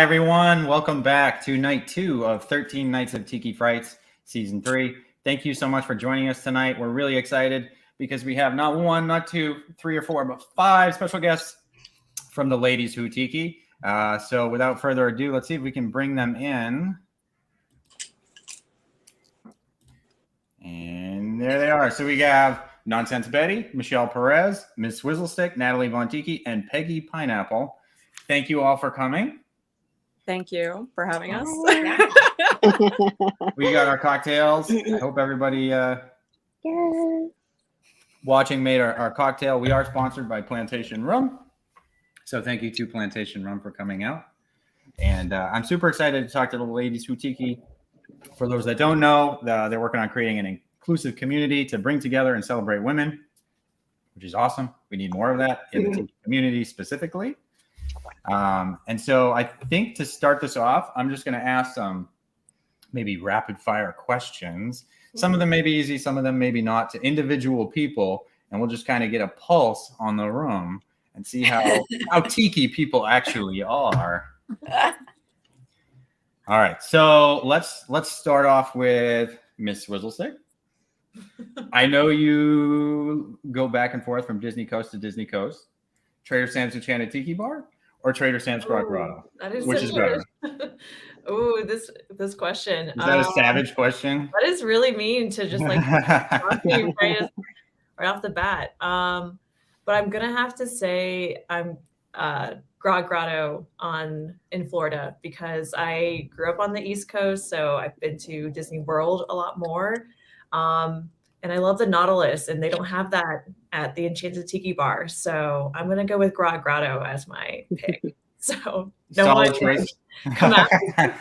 everyone. Welcome back to night 2 of 13 Nights of Tiki Frights, season 3. Thank you so much for joining us tonight. We're really excited because we have not 1, not 2, 3 or 4, but 5 special guests from the ladies Who Tiki. So without further ado, let's see if we can bring them in. And there they are. So we have Nonsense Betty, Michelle Perez, Miss Swizzlestick, Natalie Von Tiki, and Peggy Pineapple. Thank you all for coming. Thank you for having us. We got our cocktails. I hope everybody watching made our cocktail. We are sponsored by Plantation Rum. So thank you to Plantation Rum for coming out. And I'm super excited to talk to the ladies Who Tiki. For those that don't know, they're working on creating an inclusive community to bring together and celebrate women, which is awesome. We need more of that in the Tiki community specifically. And so I think to start this off, I'm just going to ask some maybe rapid fire questions. Some of them may be easy, some of them maybe not, to individual people. And we'll just kind of get a pulse on the room and see how tiki people actually are. All right, so let's start off with Miss Swizzlestick. I know you go back and forth from Disney Coast to Disney Coast. Trader Sam's Enchanted Tiki Bar or Trader Sam's Grotto? Which is better? Oh, this question. Is that a savage question? That is really mean to just like talk to you right off the bat. But I'm gonna have to say I'm Grotto in Florida because I grew up on the East Coast, so I've been to Disney World a lot more. And I love the Nautilus, and they don't have that at the Enchanted Tiki Bar. So I'm going to go with Grotto as my pick. So no solid choice. Come out. That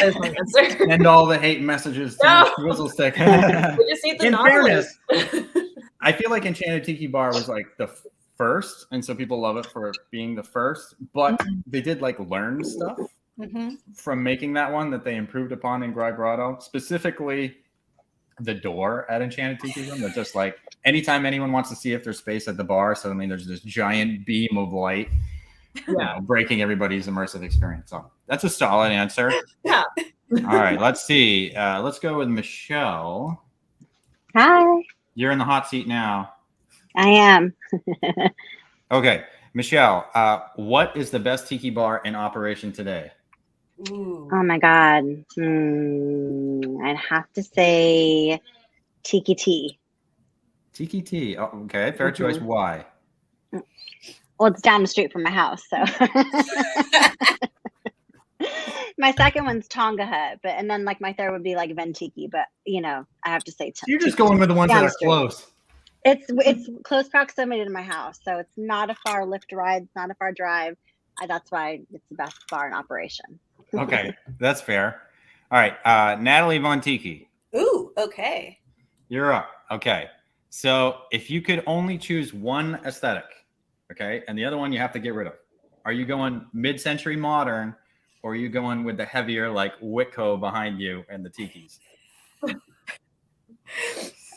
is my answer. And all the hate messages to Swizzlestick. We just need the In Nautilus. fairness, I feel like Enchanted Tiki Bar was like the first, and so people love it for being the first. But they did like learn stuff from making that one that they improved upon in Grotto, specifically the door at Enchanted Tiki Room. That just like anytime anyone wants to see if there's space at the bar, suddenly there's this giant beam of light, breaking everybody's immersive experience. So that's a solid answer. Yeah. All right, let's see. Let's go with Michelle. Hi. You're in the hot seat now. I am. Okay, Michelle. What is the best tiki bar in operation today? Ooh. Oh my God. I'd have to say Tiki Tea. Tiki Tea. Oh, okay, fair choice. Why? Well, it's down the street from my house, so. My second one's Tonga Hut, and then like my third would be like Ventiki, but I have to say. You're just going with the ones that are close. It's close proximity to my house, so it's not a far lift ride, it's not a far drive. That's why it's the best bar in operation. Okay, that's fair. All right, Natalie Von Tiki. Ooh, okay. You're up. Okay, so if you could only choose one aesthetic, okay, and the other one you have to get rid of, are you going mid-century modern, or are you going with the heavier like Whitco behind you and the tikis?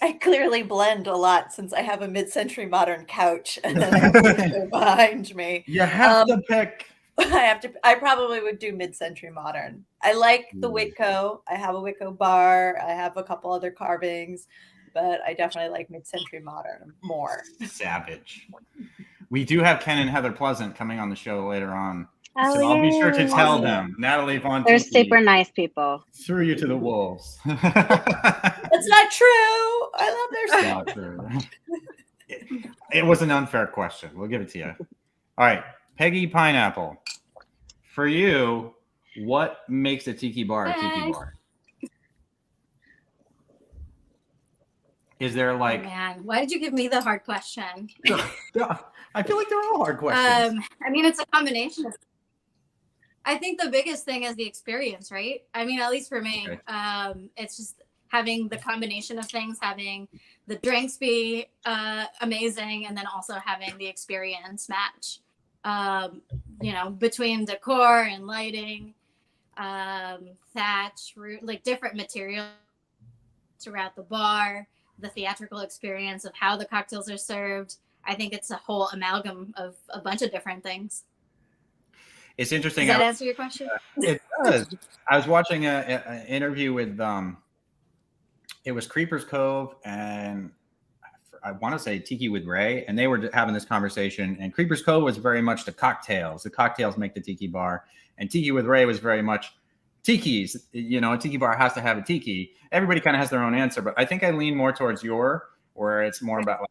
I clearly blend a lot since I have a mid-century modern couch and then I have Whitco behind me. You have to pick. I probably would do mid-century modern. I like the Whitco. I have a Whitco bar. I have a couple other carvings, but I definitely like mid-century modern more. Savage. We do have Ken and Heather Pleasant coming on the show later on. Oh, so I'll be sure to tell them. Natalie Von Tiki. They're super nice people. Threw you to the wolves. That's not true. I love their stuff. Not true. It was an unfair question. We'll give it to you. All right. Peggy Pineapple. For you, what makes a tiki bar a tiki bar? Is there like... Oh, man, why did you give me the hard question? I feel like they're all hard questions. I mean, it's a combination of... I think the biggest thing is the experience, right? I mean, at least for me, it's just having the combination of things, having the drinks be amazing, and then also having the experience match. Between decor and lighting, thatch, like different materials throughout the bar, the theatrical experience of how the cocktails are served. I think it's a whole amalgam of a bunch of different things. It's interesting. Does that answer your question? It does. I was watching an interview with it was Creepers Cove and I want to say Tiki with Ray, and they were having this conversation. And Creepers Cove was very much the cocktails. The cocktails make the tiki bar, and Tiki with Ray was very much tiki's. You know, a tiki bar has to have a tiki. Everybody kind of has their own answer, but I think I lean more towards where it's more about like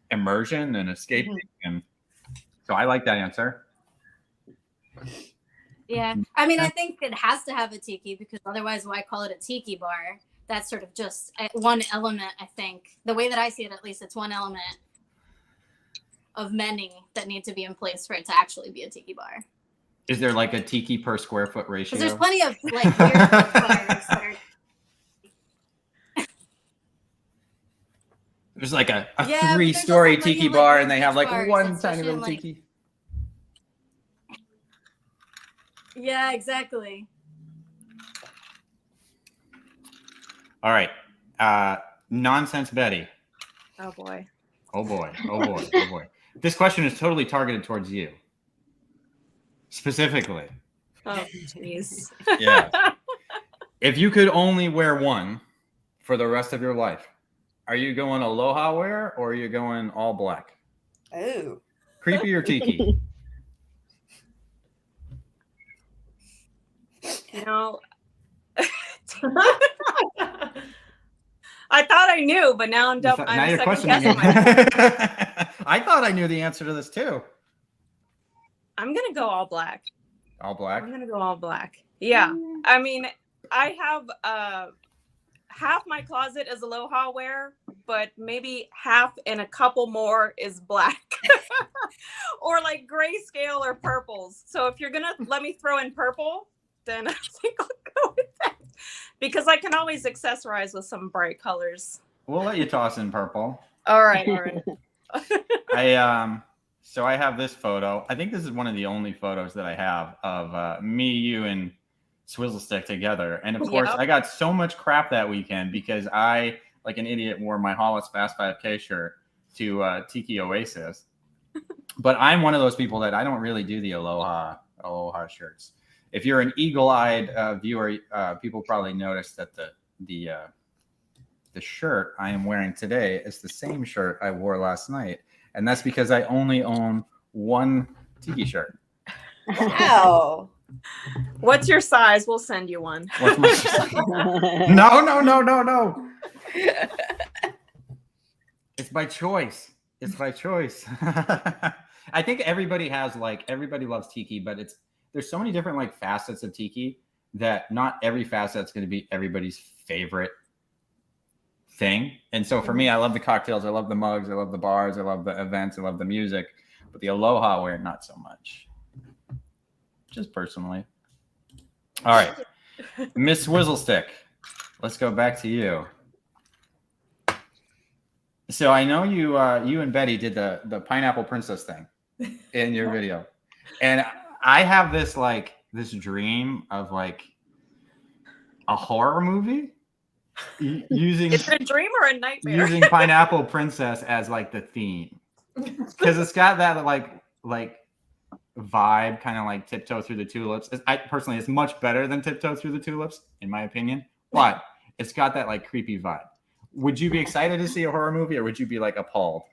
immersion and escaping, and so I like that answer. Yeah, I mean, I think it has to have a tiki because otherwise, why call it a tiki bar? That's sort of just one element. I think the way that I see it, at least, it's one element of many that need to be in place for it to actually be a tiki bar. Is there like a tiki per square foot ratio? Because there's plenty of like weird bars that are. There's like a Yeah, but there's 3-story also plenty tiki of, bar, like, and they have like bars, one tiny especially little in, like- tiki. Yeah, exactly. All right, Nonsense Betty. Oh boy. Oh boy. Oh boy. Oh boy. This question is totally targeted towards you, specifically. Oh jeez. Yeah. If you could only wear one for the rest of your life, are you going aloha wear or are you going all black? Oh. Creepy or tiki? You know, I thought I knew, but now I'm Now I'm you're second questioning guessing it. myself. I thought I knew the answer to this too. I'm gonna go all black. All black. I'm gonna go all black. Yeah. I mean, I have half my closet is aloha wear, but maybe half and a couple more is black. Or like grayscale or purples. So if you're gonna let me throw in purple, then I think I'll go with that. Because I can always accessorize with some bright colors. We'll let you toss in purple. All right, all right. So I have this photo. I think this is one of the only photos that I have of me, you, and Swizzle Stick together. And of course, Yep. I got so much crap that weekend because I, like an idiot, wore my Hollis Fast 5K shirt to Tiki Oasis. But I'm one of those people that I don't really do the aloha shirts. If you're an eagle-eyed viewer, people probably noticed that the shirt I am wearing today is the same shirt I wore last night. And that's because I only own one tiki shirt. Wow. What's your size? We'll send you one. What's my size? No. It's by choice. It's by choice. I think everybody loves tiki, but there's so many different like facets of tiki that not every facet's going to be everybody's favorite thing. And so for me, I love the cocktails, I love the mugs, I love the bars, I love the events, I love the music, but the aloha wear not so much. Just personally. All right, Miss Swizzlestick, let's go back to you. So I know you and Betty did the Pineapple Princess thing in your video, and I have this dream of like a horror movie using Is it a dream or a nightmare? using Pineapple Princess as like the theme, because it's got that like vibe, kind of like Tiptoe Through the Tulips. I personally, it's much better than Tiptoe Through the Tulips in my opinion, but it's got that like creepy vibe. Would you be excited to see a horror movie, or would you be like appalled?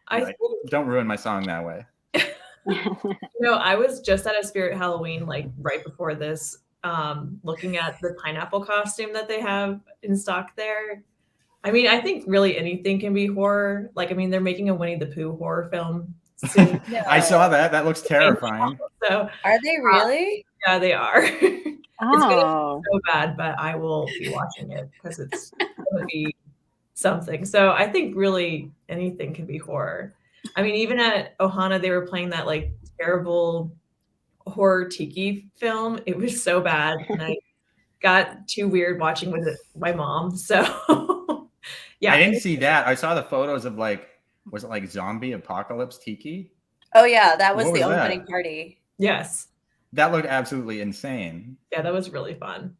Like, don't ruin my song that way. No, I was just at a Spirit Halloween like right before this, looking at the pineapple costume that they have in stock there. I mean, I think really anything can be horror. Like, I mean, they're making a Winnie the Pooh horror film soon. I saw that. That looks terrifying. So Are they really? yeah, they are. It's Oh, so bad, but I will be watching it because it's going to be something. So I think really anything can be horror. I mean, even at Ohana, they were playing that like terrible horror tiki film. It was so bad, and I got too weird watching with my mom. So yeah, I didn't see that. I saw the photos of was it like zombie apocalypse tiki? Oh yeah, that was What the was that? opening party. yes, That looked absolutely insane. yeah, that was really fun.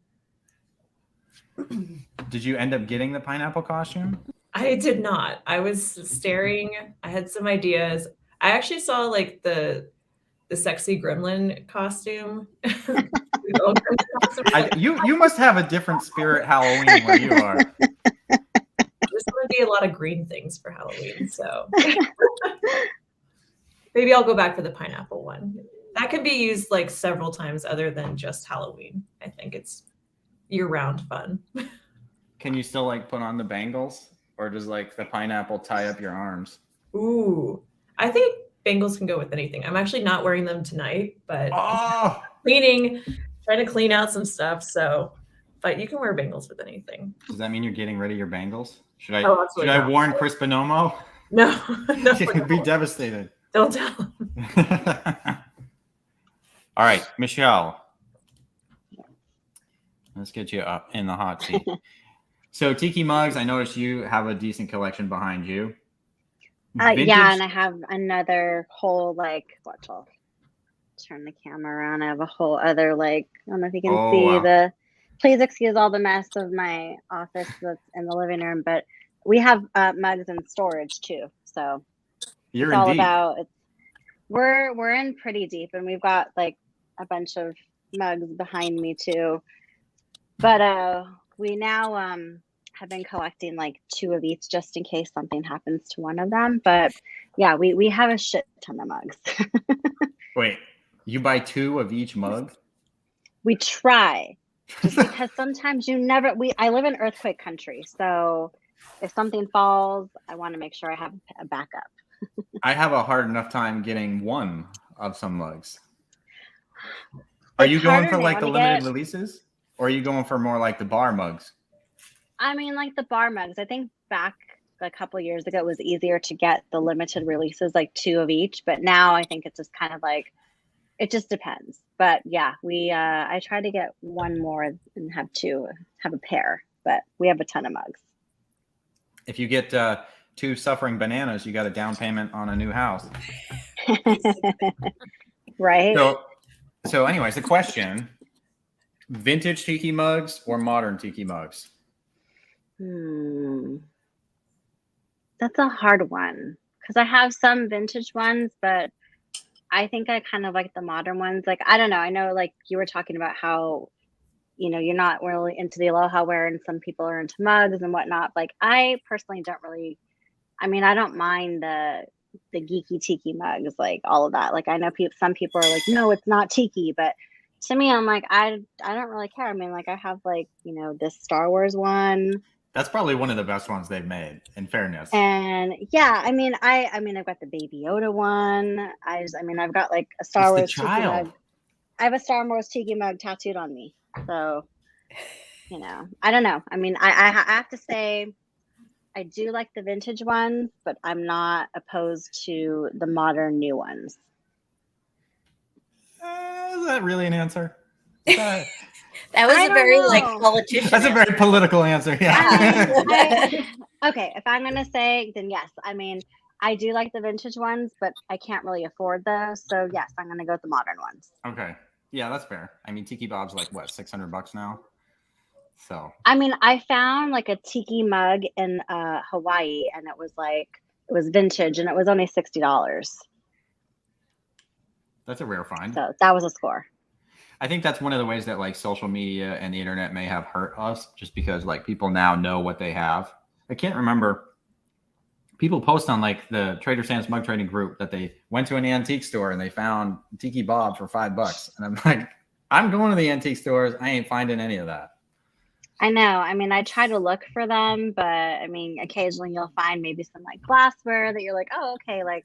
Did you end up getting the pineapple costume? I did not. I was staring. I had some ideas. I actually saw like the the sexy gremlin costume. The old gremlin costume. You must have a different spirit Halloween where you are. There's going to be a lot of green things for Halloween, so maybe I'll go back for the pineapple one. That could be used like several times other than just Halloween. I think it's year-round fun. Can you still like put on the bangles, or does like the pineapple tie up your arms? Ooh, I think bangles can go with anything. I'm actually not wearing them tonight, but Oh, trying to clean out some stuff. So, but you can wear bangles with anything. does that mean you're getting rid of your bangles? Should I Oh, absolutely should I not. warn Chris Bonomo? No, no, He'd be devastated. don't tell him. All right, Michelle. Let's get you up in the hot seat. So Tiki mugs, I noticed you have a decent collection behind you. Yeah, and I have another whole like watch. I'll turn the camera around. I have a whole other like I don't know if you can see wow. the. Please excuse all the mess of my office that's in the living room, but we have mugs in storage too. So You're it's in all deep. about it's. We're in pretty deep, and we've got like a bunch of mugs behind me too. But we now have been collecting like 2 of each just in case something happens to one of them. But yeah, we have a shit ton of mugs. Wait, you buy 2 of each mug? We try, just because sometimes you never. I live in earthquake country, so if something falls, I want to make sure I have a backup. I have a hard enough time getting 1 of some mugs. Are you going for like the limited releases, or are you going for more like the bar mugs? I mean, like the bar mugs. I think back a couple years ago, it was easier to get the limited releases, like 2 of each. But now I think it's just kind of like, it just depends. But yeah, I try to get 1 more and have a pair. But we have a ton of mugs. If you get 2 suffering bananas, you got a down payment on a new house. Right. So anyways, the question: vintage tiki mugs or modern tiki mugs? That's a hard one because I have some vintage ones, but I think I kind of like the modern ones. Like, I don't know. I know like you were talking about how, you're not really into the aloha wear and some people are into mugs and whatnot. Like, I personally don't really, I mean, I don't mind the geeky tiki mugs, like all of that. Like, I know some people are like, no, it's not tiki, but to me, I'm like, I don't really care. I mean, like I have like, this Star Wars one. That's probably one of the best ones they've made, in fairness. And yeah, I mean, I've got the Baby Yoda one. I've got like a Star Wars tiki mug. I have a Star Wars tiki mug tattooed on me. So, I don't know. I mean, I have to say, I do like the vintage ones, but I'm not opposed to the modern new ones. Is that really an answer? That was a very like politician. That's a very political answer. Yeah. Okay, if I'm gonna say, then yes. I mean, I do like the vintage ones, but I can't really afford those. So yes, I'm gonna go with the modern ones. Okay. Yeah, that's fair. I mean, Tiki Bob's like what, $600 now? So I mean, I found like a tiki mug in Hawaii, and it was vintage, and it was only $60. that's a rare find. So that was a score. I think that's one of the ways that like social media and the internet may have hurt us, just because like people now know what they have. I can't remember. People post on like the Trader Sam's mug trading group that they went to an antique store and they found Tiki Bob for $5. And I'm like, I'm going to the antique stores. I ain't finding any of that. I know. I mean, I try to look for them, but I mean, occasionally you'll find maybe some like glassware that you're like, oh, okay. Like,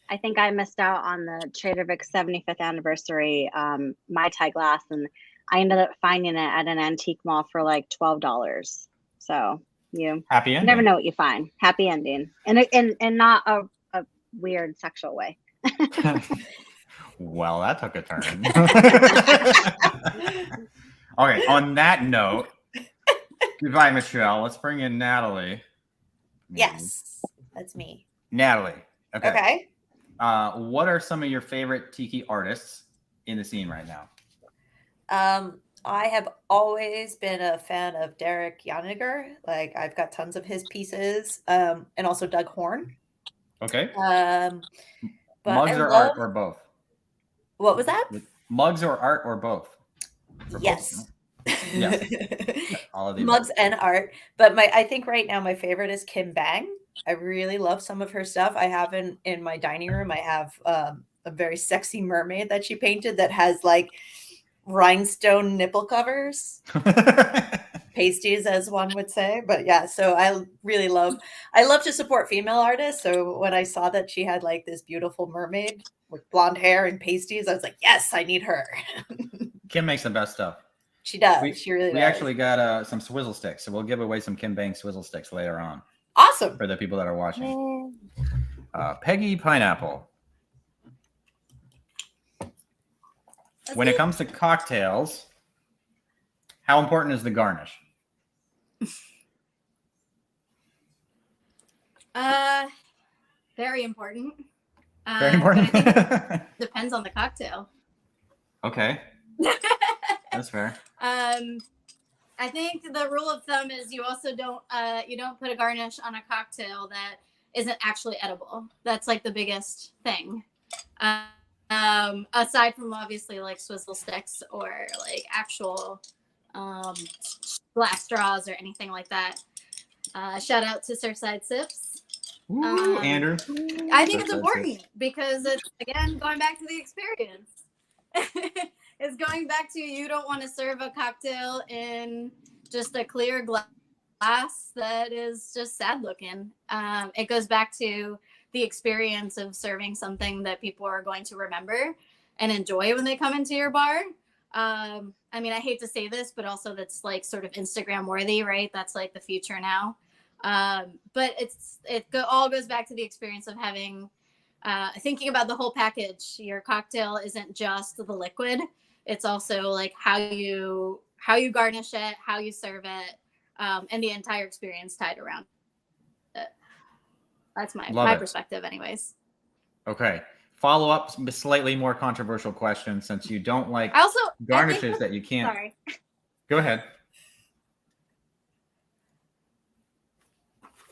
I think I missed out on the Trader Vic's 75th anniversary Mai Tai glass, and I ended up finding it at an antique mall for like $12. So happy ending. You never know what you find. Happy ending, and not a weird sexual way. Well, that took a turn. Okay, on that note, goodbye, Michelle. Let's bring in Natalie. Yes, that's me. Natalie. Okay. What are some of your favorite tiki artists in the scene right now? I have always been a fan of Derek Yaniger. Like, I've got tons of his pieces, and also Doug Horn. Okay. But mugs or art or both? What was that? Mugs or art or both? For Yes. Both, no? Yes. All of the Mugs and art. But I think right now my favorite is Kim Bang. I really love some of her stuff. I have in my dining room, I have a very sexy mermaid that she painted that has like rhinestone nipple covers. Pasties, as one would say. But yeah, so I love to support female artists. So when I saw that she had like this beautiful mermaid with blonde hair and pasties, I was like, yes, I need her. Kim makes the best stuff. She does. She really does. We actually got some swizzle sticks, so we'll give away some Kim Bang swizzle sticks later on. Awesome. For the people that are watching. Peggy Pineapple. When it comes to cocktails, how important is the garnish? Very important. Very important. But I think it depends on the cocktail. Okay. That's fair. I think the rule of thumb is you also don't put a garnish on a cocktail that isn't actually edible. That's like the biggest thing. Aside from obviously like swizzle sticks or like actual glass straws or anything like that. Shout out to Surfside Sips. Ooh, Andrew. I think it's important because it's, again, going back to the experience. It's going back to, you don't want to serve a cocktail in just a clear glass that is just sad looking. It goes back to the experience of serving something that people are going to remember and enjoy when they come into your bar. I mean, I hate to say this, but also that's like sort of Instagram worthy, right? That's like the future now. But all goes back to the experience of having, thinking about the whole package. Your cocktail isn't just the liquid. It's also like how you garnish it, how you serve it, and the entire experience tied around it. That's my perspective anyways. Okay. Follow up, slightly more controversial question, since you don't like garnishes that you can't. Sorry. Go ahead.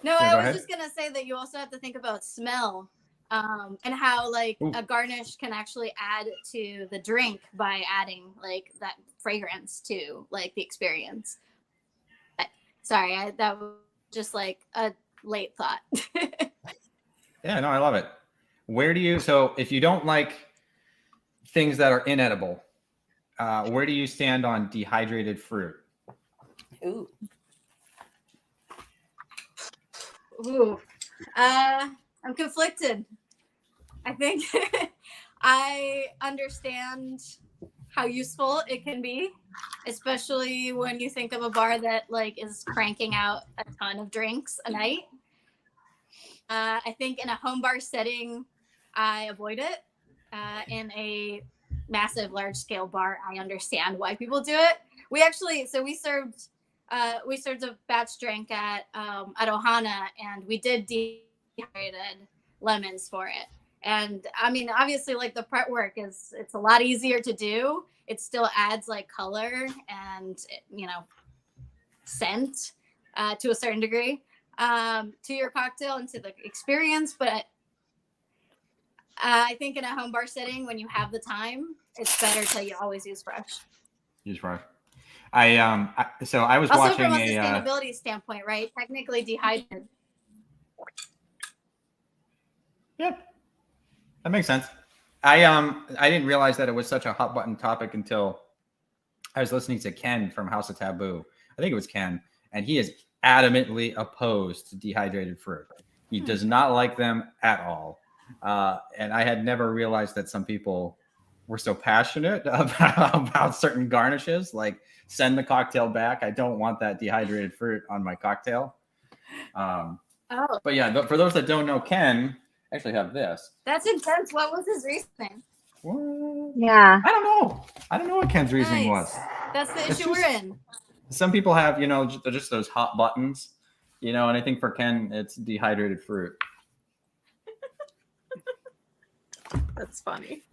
No, I was just gonna say that you also have to think about smell, and how like a garnish can actually add to the drink by adding like that fragrance to like the experience. Sorry, that was just like a late thought. Yeah, no, I love it. So if you don't like things that are inedible, where do you stand on dehydrated fruit? Ooh. Ooh. I'm conflicted. I think I understand how useful it can be, especially when you think of a bar that like is cranking out a ton of drinks a night. I think in a home bar setting, I avoid it. In a massive, large-scale bar, I understand why people do it. We served a batch drink at Ohana, and we did dehydrated lemons for it. And I mean, obviously, like the prep work it's a lot easier to do. It still adds like color and scent to a certain degree to your cocktail and to the experience. But I think in a home bar setting, when you have the time, it's better to always use fresh. Use fresh. I was also watching from a sustainability standpoint, right? Technically dehydrated. Yep, that makes sense. I didn't realize that it was such a hot button topic until I was listening to Ken from House of Taboo. I think it was Ken, and he is adamantly opposed to dehydrated fruit. He does not like them at all. And I had never realized that some people were so passionate about certain garnishes, like send the cocktail back. I don't want that dehydrated fruit on my cocktail. But yeah, for those that don't know, Ken actually have this. That's intense. What was his reasoning? Well, Yeah. I don't know what Ken's reasoning was. That's the issue we're in. Some people have, just those hot buttons, and I think for Ken, it's dehydrated fruit. That's funny.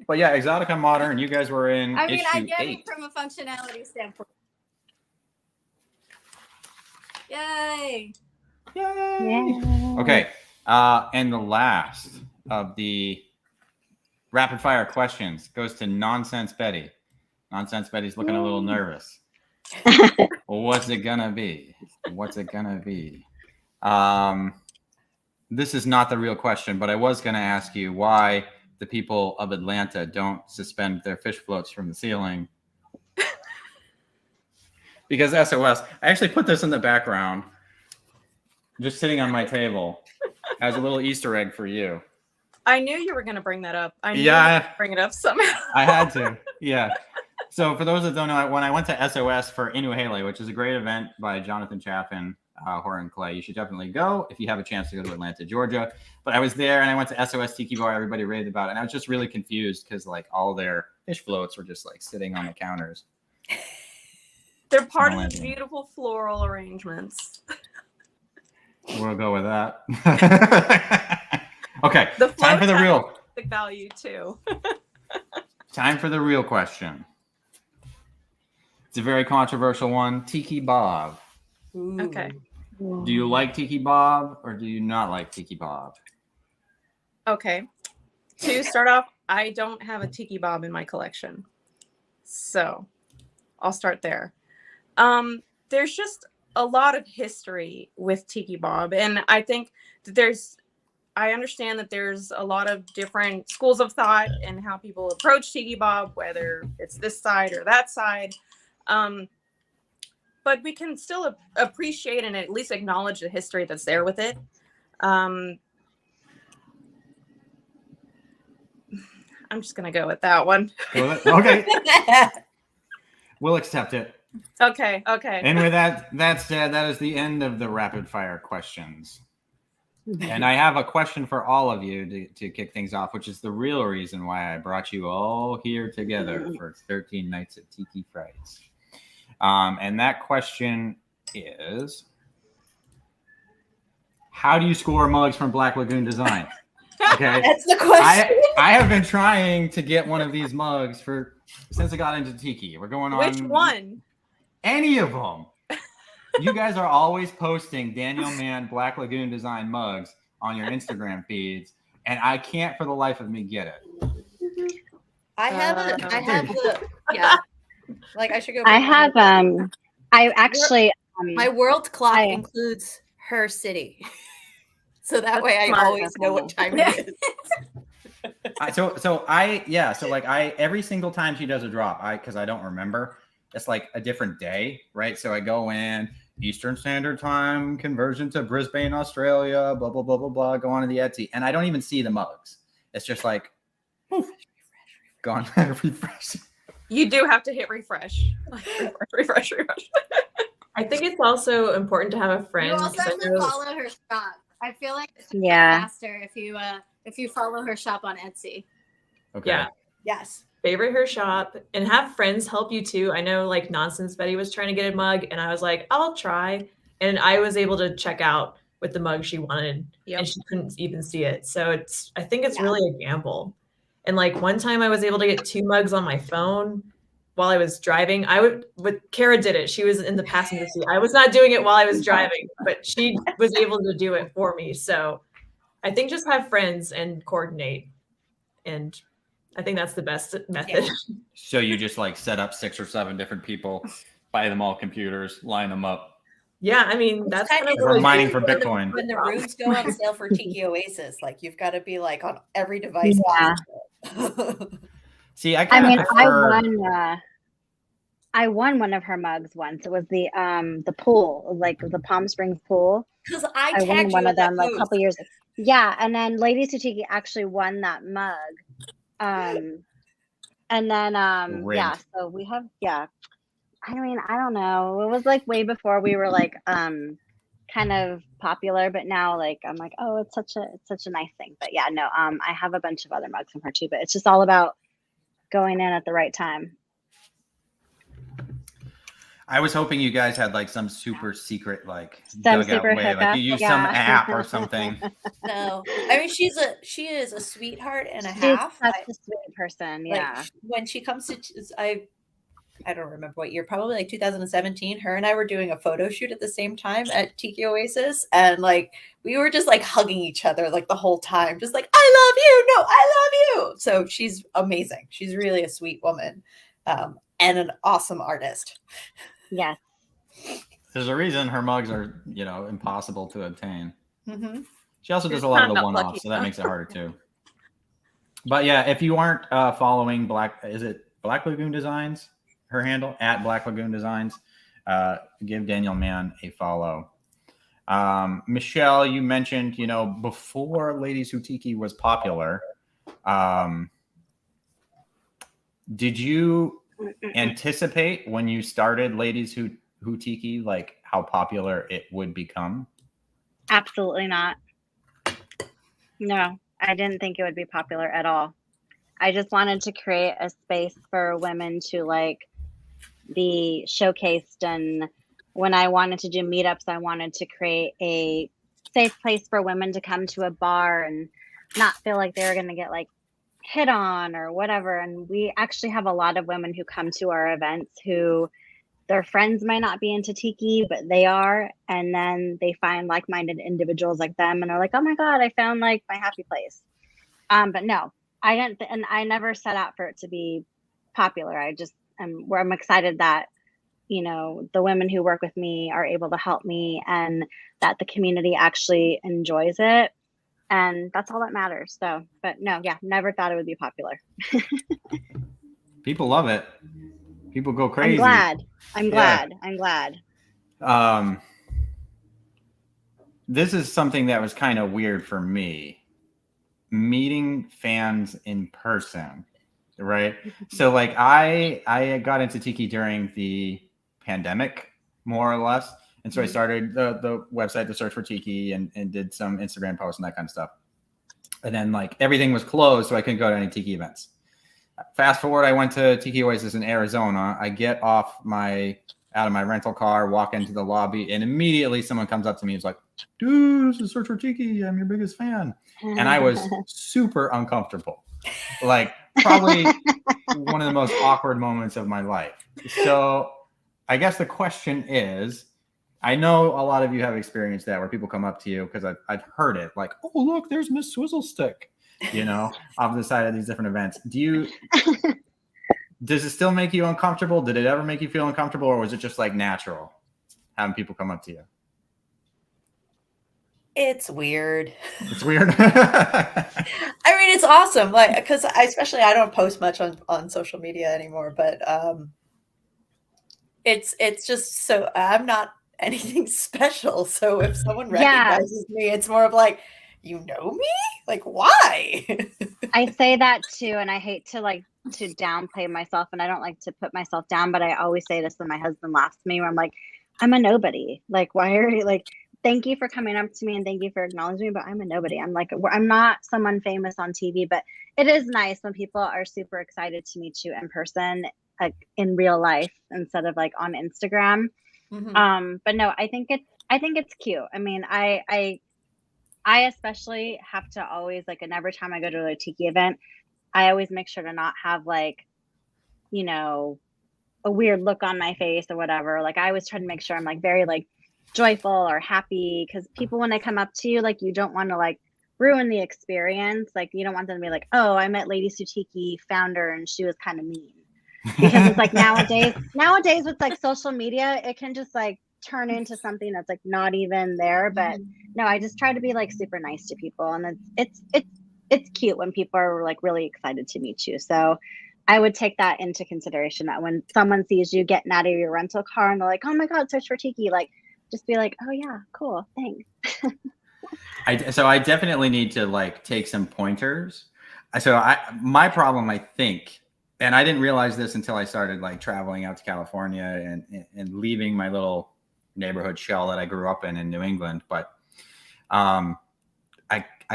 But yeah, Exotica Modern, you guys were in I mean, issue I get 8. it from a functionality standpoint. Yay! Yay! Okay, and the last of the rapid fire questions goes to Nonsense Betty. Nonsense Betty's looking a little nervous. What's it gonna be? What's it gonna be? This is not the real question, but I was gonna ask you why the people of Atlanta don't suspend their fish floats from the ceiling. Because SOS, I actually put this in the background, just sitting on my table as a little Easter egg for you. I knew you were going to bring that up. I knew you were gonna bring it up somehow. I had to. Yeah. So for those that don't know, when I went to SOS for Inuhele, which is a great event by Jonathan Chaffin, Horan Clay, you should definitely go if you have a chance to go to Atlanta, Georgia. But I was there and I went to SOS Tiki Bar. Everybody raved about it. And I was just really confused because like all their fish floats were just like sitting on the counters. They're part of the beautiful floral arrangements. We'll go with that. Okay, The time for the real. The value too. Time for the real question. It's a very controversial one. Tiki Bob. Okay. Do you like Tiki Bob or do you not like Tiki Bob? Okay. To start off, I don't have a Tiki Bob in my collection. So I'll start there. There's just a lot of history with Tiki Bob. And I think that I understand that there's a lot of different schools of thought and how people approach Tiki Bob, whether it's this side or that side. But we can still appreciate and at least acknowledge the history that's there with it. I'm just going to go with that one. Okay. We'll accept it. Okay. And with that said, that is the end of the rapid fire questions. And I have a question for all of you to kick things off, which is the real reason why I brought you all here together for 13 nights at Tiki Frights. And that question is, how do you score mugs from Black Lagoon Design? Okay, That's the question. I have been trying to get one of these mugs since I got into Tiki. We're going on. Which one? Any of them. You guys are always posting Daniel Mann Black Lagoon Design mugs on your Instagram feeds, and I can't for the life of me get it. I have yeah. Like I should go. I have I actually my world clock includes her city. So that way I always know what time it is. So every single time she does a drop, because I don't remember, it's like a different day, right? So I go in Eastern Standard Time, conversion to Brisbane, Australia, blah, blah, blah, blah, blah, go on to the Etsy. And I don't even see the mugs. It's just like, gone, refresh. You do have to hit refresh. Refresh. I think it's also important to have a friend. You also have to follow her shop. I feel like it's faster if you follow her shop on Etsy. Okay. Yeah. Yes. Favorite her shop and have friends help you too. I know like Nonsense Betty was trying to get a mug and I was like, I'll try. And I was able to check out with the mug she wanted and she couldn't even see it. So I think it's really a gamble. And like one time I was able to get 2 mugs on my phone while I was driving. Kara did it. She was in the passenger seat. I was not doing it while I was driving, but she was able to do it for me. So I think just have friends and coordinate. And I think that's the best method. So you just like set up 6 or 7 different people, buy them all computers, line them up. Yeah, I mean, that's kind of we're mining for Bitcoin. When the rooms go on sale for Tiki Oasis, like you've got to be like on every device. Yeah. See, I won one of her mugs once. It was the pool, like the Palm Springs pool. Because I won one of them like a couple years ago. Yeah, and then Ladies Who Tiki actually won that mug. And then so we have I mean, I don't know. It was like way before we were like kind of popular, but now like I'm like, oh, it's such a nice thing. But yeah, no, I have a bunch of other mugs from her too, but it's just all about going in at the right time. I was hoping you guys had like some super secret like some super way, like you use some app or something. No, I mean she is a sweetheart and a She's half. such a sweet person. Yeah, like, when she comes to I don't remember what year, probably like 2017. Her and I were doing a photo shoot at the same time at Tiki Oasis, and like we were just like hugging each other like the whole time, just like I love you, no, I love you. So she's amazing. She's really a sweet woman, and an awesome artist. Yes. There's a reason her mugs are, you know, impossible to obtain. Mm-hmm. She also She's does a lot of the not one-offs, lucky, so that huh? makes it harder too. But yeah, if you aren't following is it Black Lagoon Designs? Her handle at Black Lagoon Designs. Give Daniel Mann a follow. Michelle, you mentioned, you know, before Ladies Who Tiki was popular, did you anticipate when you started Ladies Who Tiki, like how popular it would become? Absolutely not. No, I didn't think it would be popular at all. I just wanted to create a space for women to like be showcased, and when I wanted to do meetups, I wanted to create a safe place for women to come to a bar and not feel like they were going to get like hit on or whatever. And we actually have a lot of women who come to our events who their friends might not be into tiki, but they are, and then they find like-minded individuals like them and are like, oh my god, I found like my happy place. But no, I didn't, and I never set out for it to be popular. I just I'm excited that, you know, the women who work with me are able to help me and that the community actually enjoys it, and that's all that matters. So, but no, yeah, never thought it would be popular. People love it. People go crazy. I'm glad. This is something that was kind of weird for me, meeting fans in person, right? So like I got into Tiki during the pandemic, more or less. And so I started the website to search for Tiki and did some Instagram posts and that kind of stuff. And then like everything was closed, so I couldn't go to any Tiki events. Fast forward, I went to Tiki Oasis in Arizona. I get out of my rental car, walk into the lobby, and immediately someone comes up to me and is like, dude, this is Search for Tiki. I'm your biggest fan. And I was super uncomfortable. Like probably one of the most awkward moments of my life. So I guess the question is, I know a lot of you have experienced that where people come up to you, because I've heard it, like, oh, look, there's Miss Swizzlestick, you know, off the side of these different events. Does it still make you uncomfortable? Did it ever make you feel uncomfortable, or was it just like natural having people come up to you? It's weird. It's weird. I mean, it's awesome. Like, because I don't post much on social media anymore, but it's just so I'm not anything special. So if someone recognizes me, it's more of like, you know me? Like, why? I say that too, and I hate to downplay myself, and I don't like to put myself down, but I always say this when my husband laughs at me, where I'm like, I'm a nobody. Like, why are you like, thank you for coming up to me and thank you for acknowledging me, but I'm a nobody. I'm like, I'm not someone famous on TV, but it is nice when people are super excited to meet you in person, like in real life, instead of like on Instagram. Mm-hmm. But no, I think it's cute. I mean, I especially have to always like, and every time I go to a Tiki event, I always make sure to not have like, you know, a weird look on my face or whatever. Like I always try to make sure I'm like very like joyful or happy, because people, when they come up to you, like you don't want to like ruin the experience. Like you don't want them to be like, oh, I met Lady Who Tiki founder and she was kind of mean. Because it's like nowadays with like social media, it can just like turn into something that's like not even there. But no, I just try to be like super nice to people, and it's cute when people are like really excited to meet you. So I would take that into consideration, that when someone sees you getting out of your rental car and they're like, oh my god, Search for Tiki, like just be like, oh yeah, cool, thanks. So I definitely need to like take some pointers. So my problem, I think, and I didn't realize this until I started like traveling out to California and leaving my little neighborhood shell that I grew up in New England. But I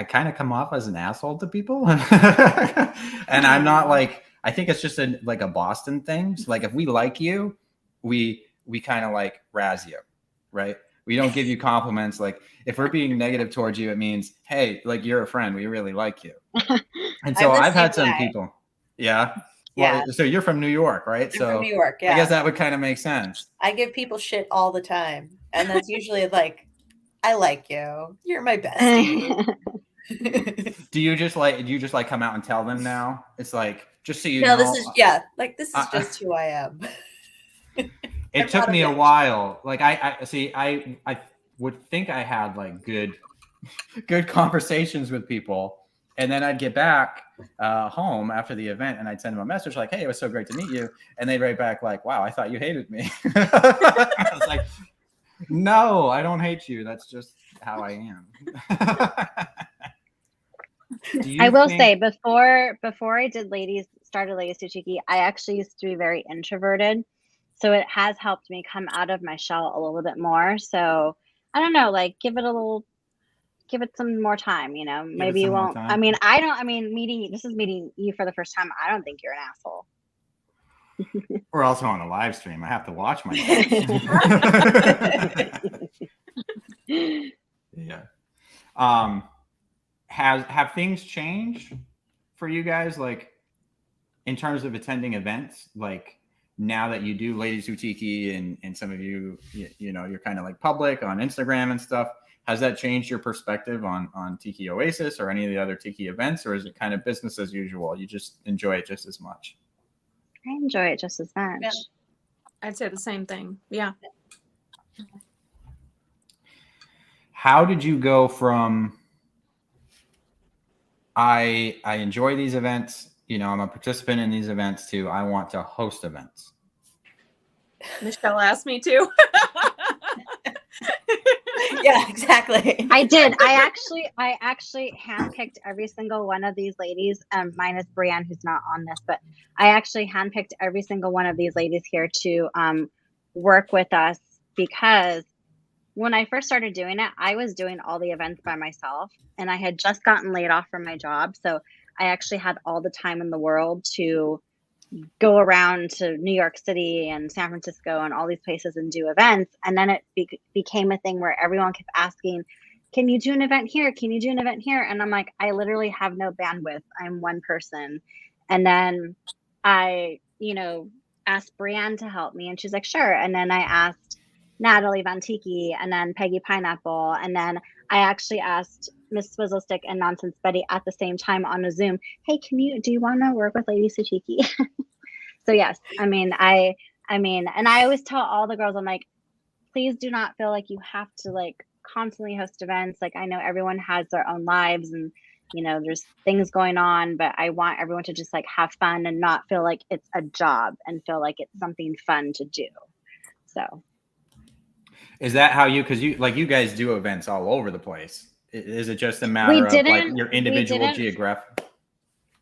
kind of come off as an asshole to people. And I'm not like, I think it's just like a Boston thing. So like if we like you, we kind of like razz you, right? We don't give you compliments. Like if we're being negative towards you, it means, hey, like you're a friend. We really like you. And so I've had some people. Yeah. Yeah. Well, so you're from New York, right? I'm So from New York. Yeah. I guess that would kind of make sense. I give people shit all the time. And that's usually like, I like you. You're my bestie. Do you just like come out and tell them now? It's like, just so you No, know. this is just who I am. It took me a while. Like I see, I would think I had like good conversations with people, and then I'd get back home after the event, and I'd send them a message like, "Hey, it was so great to meet you," and they'd write back like, "Wow, I thought you hated me." I was like, "No, I don't hate you. That's just how I am." I will say before I started Ladies Who Tiki, I actually used to be very introverted. So it has helped me come out of my shell a little bit more. So I don't know, like give it some more time, you know. Maybe you won't. I mean, this is meeting you for the first time. I don't think you're an asshole. We're also on a live stream. I have to watch myself. Yeah. Have things changed for you guys, like in terms of attending events? Like now that you do Ladies Who Tiki and some of you, you know, you're kind of like public on Instagram and stuff. Has that changed your perspective on Tiki Oasis or any of the other Tiki events, or is it kind of business as usual? You just enjoy it just as much? I enjoy it just as much. Yeah. I'd say the same thing. Yeah. How did you go from I enjoy these events, you know, I'm a participant in these events, to I want to host events? Michelle asked me to. Yeah, exactly. I did. I actually handpicked every single one of these ladies, minus Brienne, who's not on this, but I actually handpicked every single one of these ladies here to work with us, because when I first started doing it, I was doing all the events by myself, and I had just gotten laid off from my job. So I actually had all the time in the world to go around to New York City and San Francisco and all these places and do events. And then it became a thing where everyone kept asking, can you do an event here? Can you do an event here? And I'm like, I literally have no bandwidth. I'm one person. And then I, asked Brienne to help me, and she's like, sure. And then I asked Natalie Von Tiki, and then Peggy Pineapple. And then I actually asked Miss Swizzlestick and Nonsense Betty at the same time on a Zoom, hey, do you want to work with Lady Who Tiki? So yes, and I always tell all the girls, I'm like, please do not feel like you have to like constantly host events. Like, I know everyone has their own lives and, there's things going on, but I want everyone to just like have fun and not feel like it's a job, and feel like it's something fun to do. So. Is that how because you guys do events all over the place? Is it just a matter of like your individual geographic?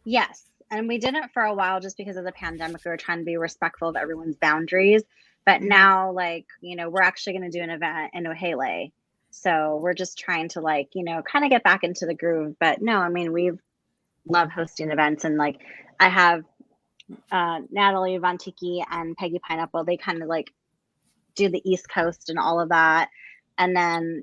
Yes. And we didn't for a while just because of the pandemic. We were trying to be respectful of everyone's boundaries. But now, like, we're actually going to do an event in Ohele. So we're just trying to like, kind of get back into the groove. But no, we love hosting events. And like, I have Natalie Von Tiki and Peggy Pineapple. They kind of like do the East Coast and all of that. And then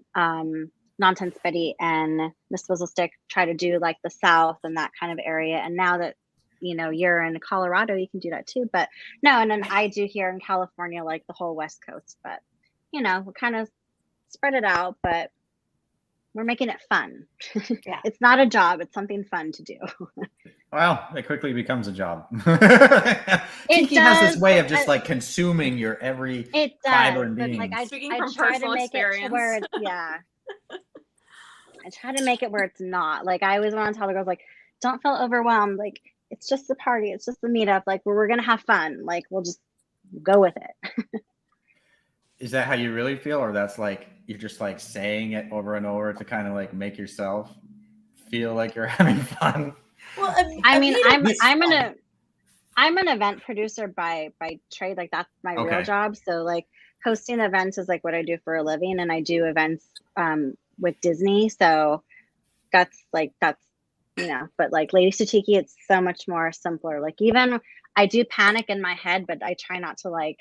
Nonsense Betty and Miss Swizzlestick try to do like the South and that kind of area. And now that you're in Colorado, you can do that too. But no, and then I do here in California, like the whole West Coast. But we kind of spread it out, but we're making it fun. Yeah. It's not a job, it's something fun to do. Well, it quickly becomes a job. Tiki has this way of just like consuming your every fiber and being. Like, Speaking I from try to personal make experience. it to where it's, yeah. I try to make it where it's not. Like, I always want to tell the girls, like, don't feel overwhelmed. Like, it's just a party. It's just a meetup. Like, we're going to have fun. Like, we'll just go with it. Is that how you really feel? Or that's like, you're just like saying it over and over to kind of like make yourself feel like you're having fun? Well, I'm an event producer by trade. Like, that's my real job. So like hosting events is like what I do for a living. And I do events with Disney. So that's but like Lady Who Tiki, it's so much more simpler. Like, even I do panic in my head, but I try not to like,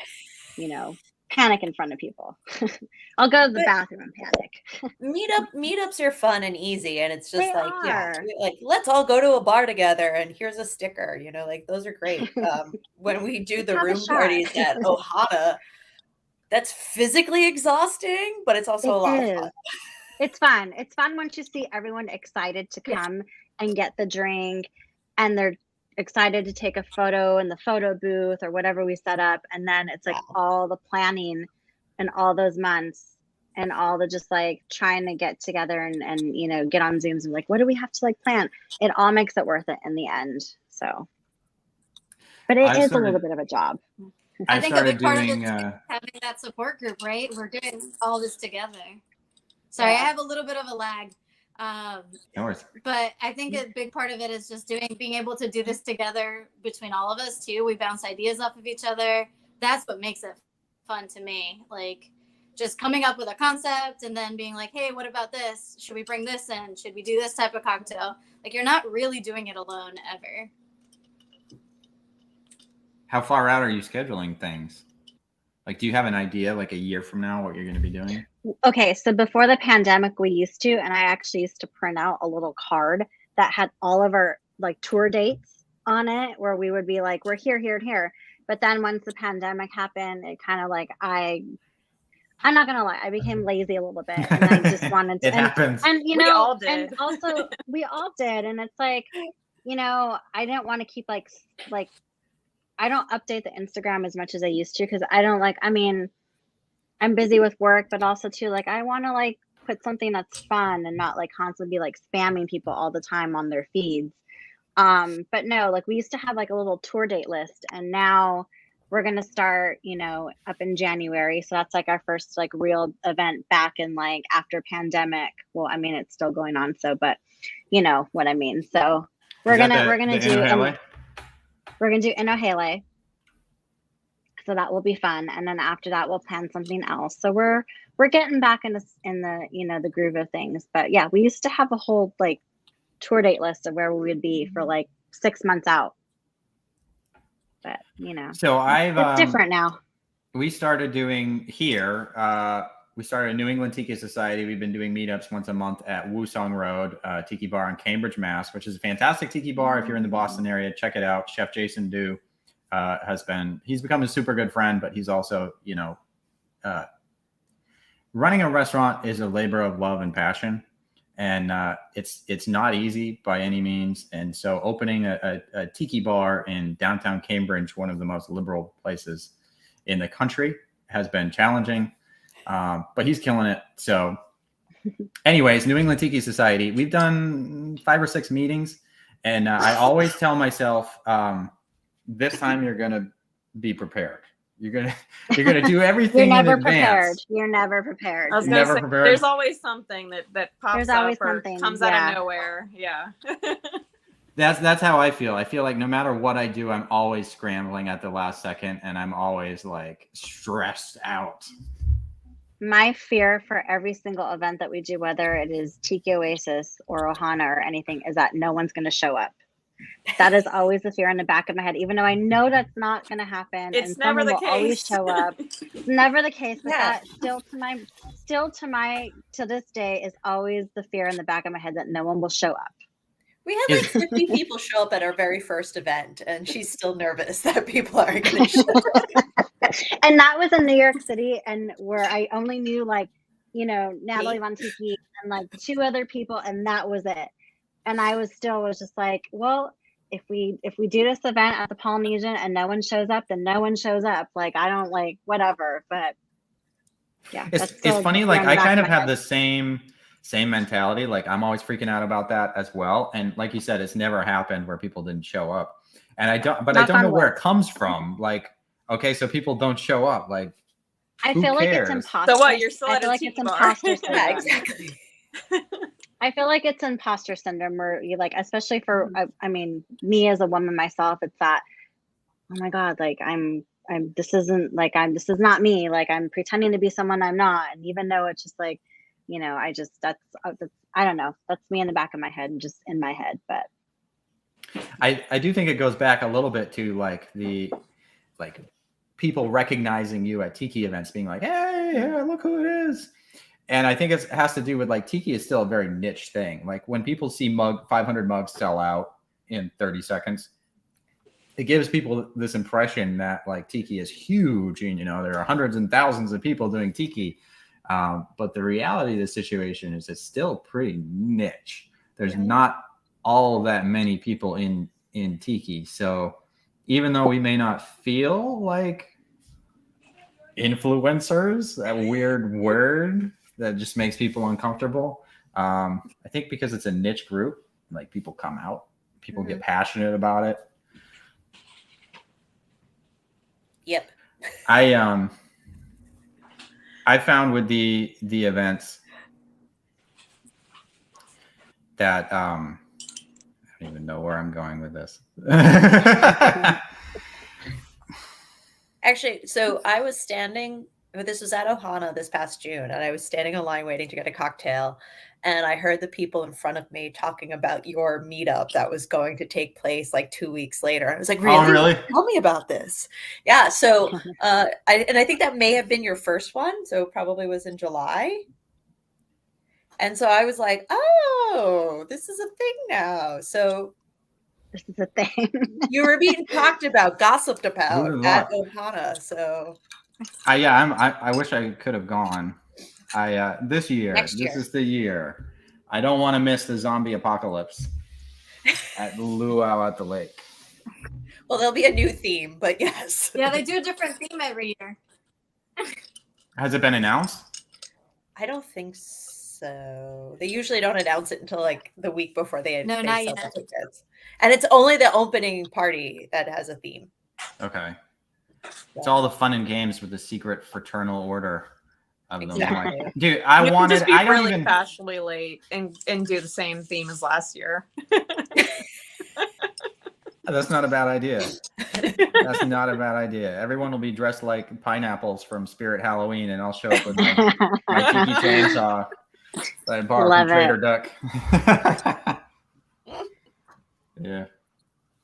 panic in front of people. I'll go to the But- bathroom and panic. Meetups are fun and easy, and it's just They like, yeah, are. like let's all go to a bar together and here's a sticker, you know, like those are great. When we do the Have a room shot. parties at Ohana, that's physically exhausting, but it's also a lot of fun. It's fun. It's fun once you see everyone excited to come and get the drink, and they're excited to take a photo in the photo booth or whatever we set up. And then it's like all the planning and all those months and all the just like trying to get together and you know, get on Zooms and like, what do we have to like plan? It all makes it worth it in the end. So, but it is a little bit of a job. I think a started big part of doing, it is having that support group, right? We're doing all this together. Sorry, I have a little bit of a lag. no worries. But I think a big part of it is just being able to do this together between all of us too. We bounce ideas off of each other. That's what makes it fun to me. Like just coming up with a concept and then being like, hey, what about this? Should we bring this in? Should we do this type of cocktail? Like you're not really doing it alone ever. How far out are you scheduling things? Like, do you have an idea, like a year from now, what you're going to be doing? Okay, so before the pandemic, we used to, and I actually used to print out a little card that had all of our like tour dates on it, where we would be like, we're here, here, and here. But then once the pandemic happened, it kind of like I'm not gonna lie, I became lazy a little bit, and I just wanted to. It happens. And you We know, all did. and also we all did, and it's like, you know, I didn't want to keep like I don't update the Instagram as much as I used to because I don't like. I mean, I'm busy with work, but also too like I want to like put something that's fun and not like constantly be like spamming people all the time on their feeds. But no, like we used to have like a little tour date list, and now we're gonna start, you know, up in January. So that's like our first like real event back in like after pandemic. Well, I mean it's still going on, so but you know what I mean. So we're gonna do Inohele. So that will be fun, and then after that we'll plan something else. So we're getting back in the you know the groove of things. But yeah, we used to have a whole like tour date list of where we would be for like 6 months out. But you know, so it's different now. We started doing here. We started a New England Tiki Society. We've been doing meetups once a month at Woosung Road Tiki Bar in Cambridge, Mass, which is a fantastic tiki bar. If you're in the Boston area, check it out. Chef Jason Du he's become a super good friend, but he's also, you know, running a restaurant is a labor of love and passion, and it's not easy by any means. And so opening a tiki bar in downtown Cambridge, one of the most liberal places in the country, has been challenging, but he's killing it. So anyways, New England Tiki Society, we've done 5 or 6 meetings, and I always tell myself, this time you're going to be prepared. You're gonna do everything You're never in advance. prepared. You're never prepared. I was Never gonna say, prepared. there's always something that pops There's up always or something, comes yeah. out of nowhere. Yeah. That's how I feel. I feel like no matter what I do, I'm always scrambling at the last second, and I'm always like stressed out. My fear for every single event that we do, whether it is Tiki Oasis or Ohana or anything, is that no one's going to show up. That is always the fear in the back of my head, even though I know that's not going to happen. It's and never someone the will case. always show up. It's never the case, but Yeah. that to this day is always the fear in the back of my head that no one will show up. We had like 50 people show up at our very first event, and she's still nervous that people aren't going to show up. And that was in New York City, and where I only knew like, you know, Natalie Von Tiki and like 2 other people, and that was it. And I was just like, well, if we do this event at the Polynesian and no one shows up, then no one shows up. Like I don't like whatever, but yeah. It's funny. Like I kind of have the same mentality. Like I'm always freaking out about that as well. And like you said, it's never happened where people didn't show up. And I don't know where it comes from. Like, okay, so people don't show up. Like, I who feel like cares? it's imposter. So what? You're still I at feel a like tiki it's bar. imposter syndrome. Yeah, exactly. I feel like it's imposter syndrome where you like, especially for, I mean, me as a woman myself, it's that, oh my God, like this is not me. Like I'm pretending to be someone I'm not. And even though it's just like, you know, that's I don't know. That's me in the back of my head, just in my head. But I do think it goes back a little bit to like people recognizing you at Tiki events, being like, hey, look who it is. And I think it has to do with like Tiki is still a very niche thing. Like when people see 500 mugs sell out in 30 seconds, it gives people this impression that like Tiki is huge and, there are hundreds and thousands of people doing Tiki. But the reality of the situation is it's still pretty niche. There's not all that many people in Tiki. So even though we may not feel like influencers, that weird word that just makes people uncomfortable, I think because it's a niche group, like people come out, people get passionate about it. Yep. I found with the events that I don't even know where I'm going with this. Actually, so I was standing, this was at Ohana this past June, and I was standing in line waiting to get a cocktail. And I heard the people in front of me talking about your meetup that was going to take place like 2 weeks later. I was like, really? Oh, really? Tell me about this. Yeah. So, I think that may have been your first one. So it probably was in July. And so I was like, oh, this is a thing now. So This is a thing. you were being talked about, gossiped about Who'd have at thought? Ohana. So I wish I could have gone. This year, Next year. This is the year. I don't want to miss the zombie apocalypse at Luau at the lake. well, there'll be a new theme, but yes. Yeah, they do a different theme every year. Has it been announced? I don't think so. They usually don't announce it until like the week before they No, they not sell yet. the tickets. And it's only the opening party that has a theme. Okay. It's all the fun and games with the secret fraternal order of them. Exactly. Like, dude, I You can wanted. just be I don't really even. fashionably late and do the same theme as last year. That's not a bad idea. That's not a bad idea. Everyone will be dressed like pineapples from Spirit Halloween, and I'll show up with my Tiki chainsaw that I bought Love from Trader it. Duck. Yeah.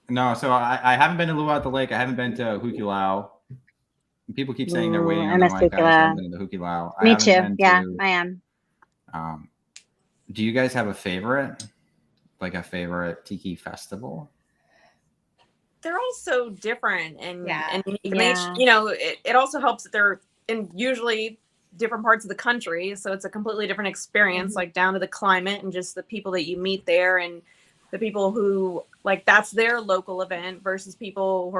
No, so I haven't been to Luau at the Lake. I haven't been to Hukilau. People keep saying they're waiting Ooh, on I the miss wine pass. I Hukilau. haven't been to the Hukilau. I Me haven't too. been Yeah, to- I am. Do you guys have a favorite? Like a favorite Tiki festival? They're all so different and unique. And Yeah. it also helps that they're in usually different parts of the country, so it's a completely different experience, like down to the climate and just the people that you meet there and the people who like that's their local event versus people who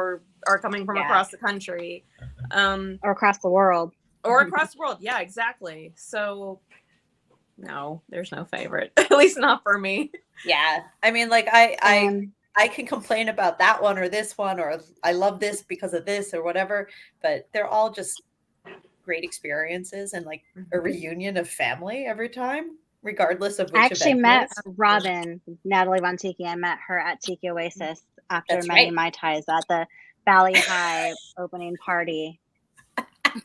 are coming from across the country, Or across the world. or across the world. Yeah, exactly. So no, there's no favorite, at least not for me. Yeah. I mean, like I can complain about that one or this one, or I love this because of this or whatever, but they're all just great experiences and like a reunion of family every time, regardless of which I actually event met it is. Robin, Natalie Von Tiki. I met her at Tiki Oasis after That's many right. Mai Tais at the Valley High opening party.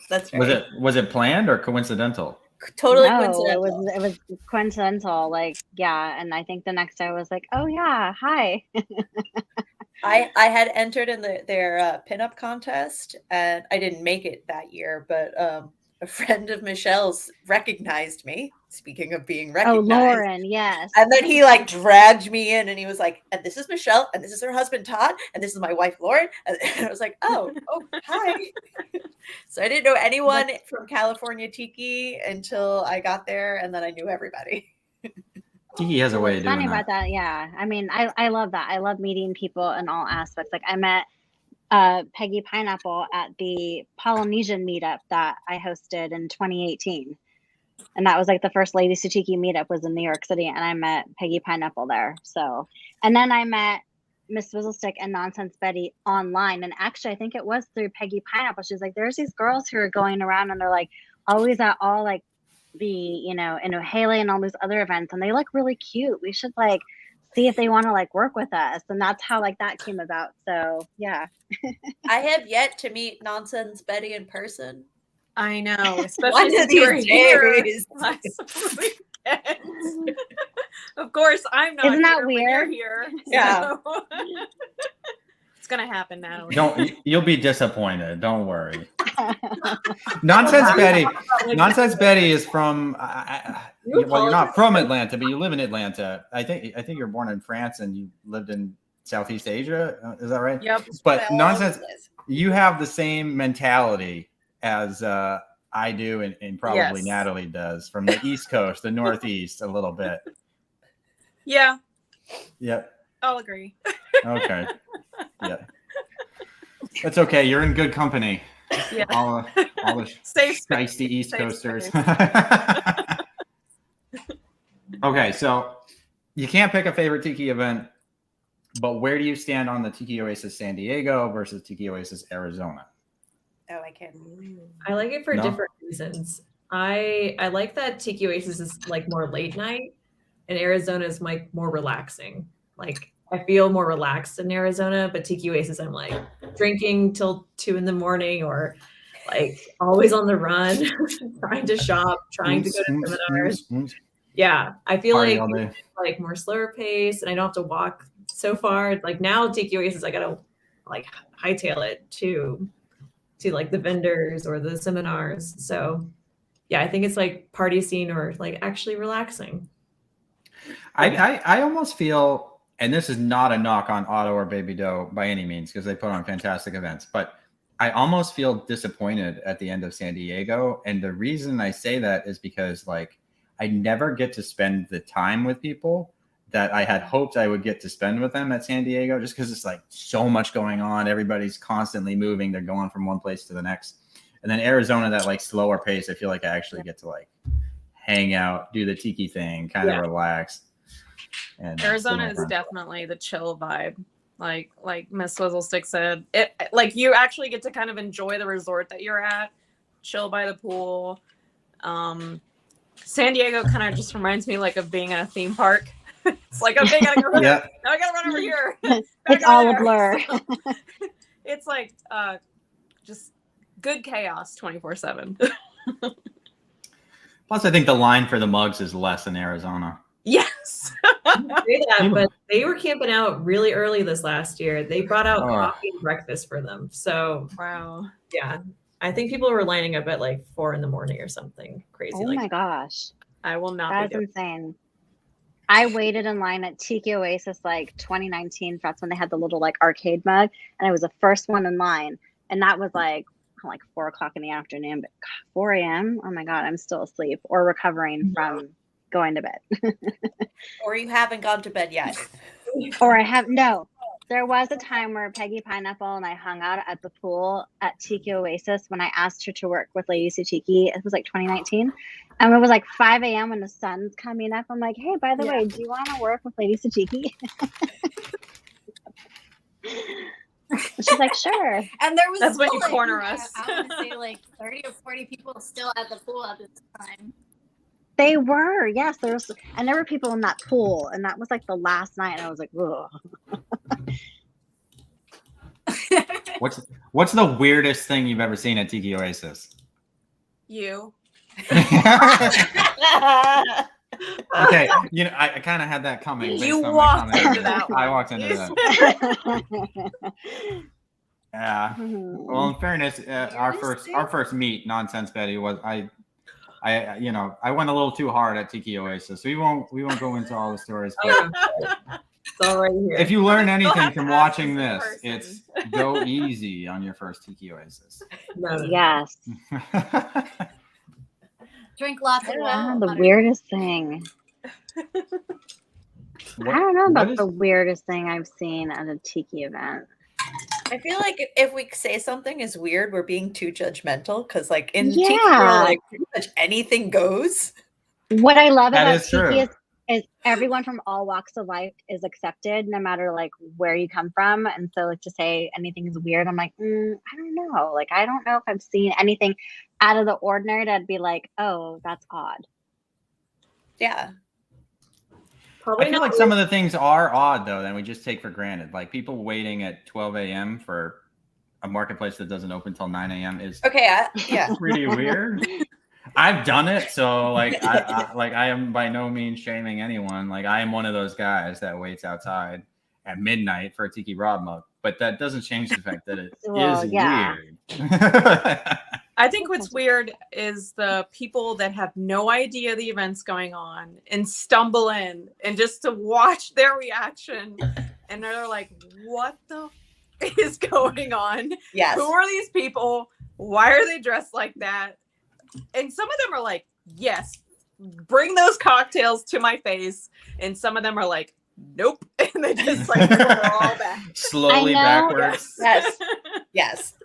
That's right. Was it planned or coincidental? Totally No, coincidental. it was coincidental. Like, yeah, and I think the next day I was like, oh yeah, hi. I had entered in their pinup contest, and I didn't make it that year, but a friend of Michelle's recognized me. Speaking of being Oh, recognized. Lauren, yes. And then he like dragged me in and he was like, and this is Michelle, and this is her husband Todd, and this is my wife Lauren. And I was like, oh, hi. So I didn't know anyone from California Tiki until I got there, and then I knew everybody. Tiki has a way of What's funny doing about that. that, yeah. I mean, I love that. I love meeting people in all aspects. Like I met Peggy Pineapple at the Polynesian meetup that I hosted in 2018. And that was like the first Ladies Who Tiki meetup was in New York City, and I met Peggy Pineapple there. So, and then I met Miss Swizzlestick and Nonsense Betty online. And actually, I think it was through Peggy Pineapple. She's like, there's these girls who are going around and they're like always at all like the, in O'Haley and all these other events, and they look really cute. We should like see if they want to like work with us. And that's how like that came about. So yeah. I have yet to meet Nonsense Betty in person. I know, One especially of since you're these here days. last weekend. Of course, I'm not. Isn't that here when you're weird? here. Yeah. So. It's gonna happen, Natalie. You'll be disappointed. Don't worry. Nonsense Betty is from. Well, you're not from Atlanta, but you live in Atlanta. I think you're born in France and you lived in Southeast Asia. Is that right? Yep. But Nonsense, you have the same mentality as I do, and probably Natalie does, from the East Coast, the Northeast, a little bit. Yeah. Yep. I'll agree. Okay. Yeah. That's okay. You're in good company. Yeah. All the feisty East Coasters. Okay, so you can't pick a favorite Tiki event, but where do you stand on the Tiki Oasis San Diego versus Tiki Oasis Arizona? Oh, I can't. I like it for different reasons. I like that Tiki Oasis is like more late night, and Arizona is like more relaxing. Like I feel more relaxed in Arizona, but Tiki Oasis, I'm like drinking till 2 a.m. or like always on the run, trying to shop, trying to go to seminars. Yeah, I feel like more slower pace, and I don't have to walk so far. Like now, Tiki Oasis, I gotta like hightail it to like the vendors or the seminars. So yeah, I think it's like party scene or like actually relaxing. I almost feel, and this is not a knock on Otto or Baby Doe by any means, because they put on fantastic events, but I almost feel disappointed at the end of San Diego. And the reason I say that is because like I never get to spend the time with people that I had hoped I would get to spend with them at San Diego, just because it's like so much going on. Everybody's constantly moving. They're going from one place to the next. And then Arizona, that like slower pace, I feel like I actually get to like hang out, do the Tiki thing, kind of relax. And Arizona is definitely the chill vibe. Like Miss Swizzlestick said, it like you actually get to kind of enjoy the resort that you're at, chill by the pool. San Diego kind of just reminds me like of being in a theme park. It's like, okay, gotta go. Now I gotta run over here. It's all a blur. So, it's like just good chaos 24/7. Plus, I think the line for the mugs is less in Arizona. Yes. Say that, but they were camping out really early this last year. They brought out coffee and breakfast for them. So wow. Yeah. I think people were lining up at like 4 a.m. or something crazy. Oh my gosh. I will not. That's insane. I waited in line at Tiki Oasis like 2019. That's when they had the little like arcade mug, and I was the first one in line. And that was like 4 o'clock in the afternoon, but 4 a.m. Oh my God, I'm still asleep or recovering from going to bed. Or you haven't gone to bed yet. Or I have no. There was a time where Peggy Pineapple and I hung out at the pool at Tiki Oasis when I asked her to work with Ladies Who Tiki. It was like 2019. And it was like 5 a.m. when the sun's coming up. I'm like, hey, by the way, do you want to work with Ladies Who Tiki? She's like, sure. And there was that's when you corner us. I want to say like 30 or 40 people still at the pool at this time. They were, yes. There were people in that pool, and that was like the last night, and I was like, whoa. What's the weirdest thing you've ever seen at Tiki Oasis? You. Okay, you know, I kind of had that coming. You walked into that one. I walked into that. Yeah. Well, in fairness, our first meet, Nonsense Betty, was I went a little too hard at Tiki Oasis. So we won't go into all the stories. But it's all right here. if you learn anything from watching this, it's go easy on your first Tiki Oasis. Yes. Drink lots of water. The weirdest thing. I don't know about the weirdest thing I've seen at a Tiki event. I feel like if we say something is weird, we're being too judgmental because, like, in Tiki, like pretty much anything goes. What I love That about is true. Tiki is everyone from all walks of life is accepted, no matter like where you come from. And so, like, to say anything is weird, I'm like, I don't know. Like, I don't know if I've seen anything out of the ordinary that'd be like, oh, that's odd. Yeah. Probably I feel like some of the things are odd, though, that we just take for granted. Like people waiting at 12 a.m. for a marketplace that doesn't open till 9 a.m. is pretty weird. I've done it, so like I am by no means shaming anyone. Like I am one of those guys that waits outside at midnight for a Tiki Rob mug. but that doesn't change the fact that it Well, is yeah. weird. I think what's weird is the people that have no idea the event's going on and stumble in and just to watch their reaction. And they're like, what the is going on? Yes. Who are these people? Why are they dressed like that? And some of them are like, yes, bring those cocktails to my face. And some of them are like, nope. And they just like crawl back. Slowly I know. backwards. Yes. Yes.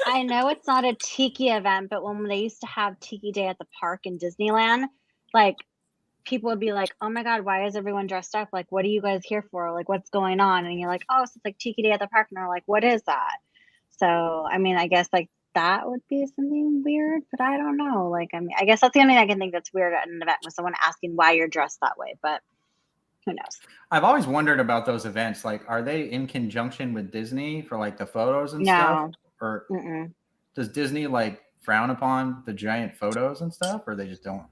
I know it's not a tiki event, but when they used to have Tiki Day at the park in Disneyland, like people would be like, oh my God, why is everyone dressed up? Like, what are you guys here for? Like, what's going on? And you're like, oh, so it's like Tiki Day at the park. And they're like, what is that? So, I mean, I guess like that would be something weird, but I don't know. Like, I mean, I guess that's the only thing I can think that's weird at an event with someone asking why you're dressed that way, but who knows? I've always wondered about those events. Like, are they in conjunction with Disney for like the photos and stuff? Or does Disney like frown upon the giant photos and stuff, or they just don't?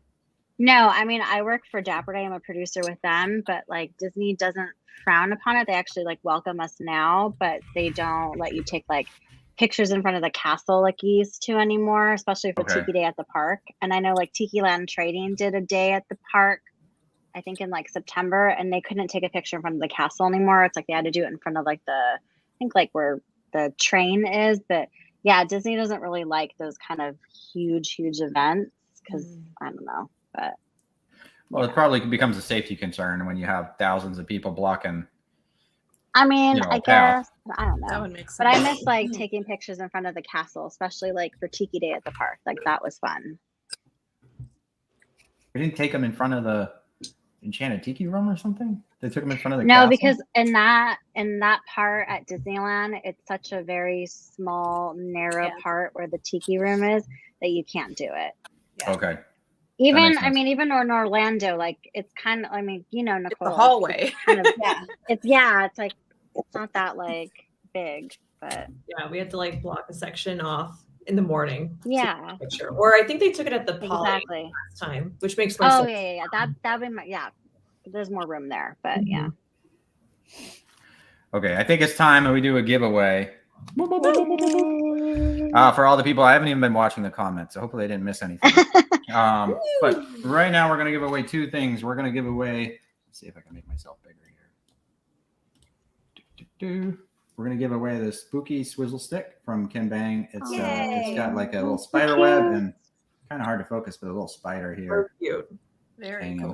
No, I mean, I work for Dapper Day. I'm a producer with them, but like Disney doesn't frown upon it. They actually like welcome us now, but they don't let you take like pictures in front of the castle like you used to anymore, especially for Tiki Day at the park. And I know like Tiki Land Trading did a day at the park, I think in like September, and they couldn't take a picture in front of the castle anymore. It's like they had to do it in front of like I think like where the train is. But yeah, Disney doesn't really like those kind of huge events because I don't know. But well, it probably becomes a safety concern when you have thousands of people blocking. I mean, I guess I don't know. That would make sense. But I miss like taking pictures in front of the castle, especially like for Tiki Day at the park. Like that was fun. We didn't take them in front of the Enchanted Tiki Room or something. They took them in front of the castle? No, because in that part at Disneyland, it's such a very small, narrow part where the Tiki Room is that you can't do it. Yeah. Okay. Even I mean, even in Orlando, like it's kind of. I mean, you know, Nicole. It's a hallway. It's kind of, It's like it's not that like big, but yeah, we had to like block a section off in the morning. Yeah. Picture. Or I think they took it at the Poly last time, which makes more sense. Yeah. That would be there's more room there, but yeah. Okay, I think it's time that we do a giveaway. For all the people, I haven't even been watching the comments, so hopefully I didn't miss anything. But right now we're going to give away two things. We're going to give away, let's see if I can make myself bigger here. We're going to give away the spooky swizzle stick from Kim Bang. It's got like a little spider web and kind of hard to focus, but a little spider here. So cute. Very cool.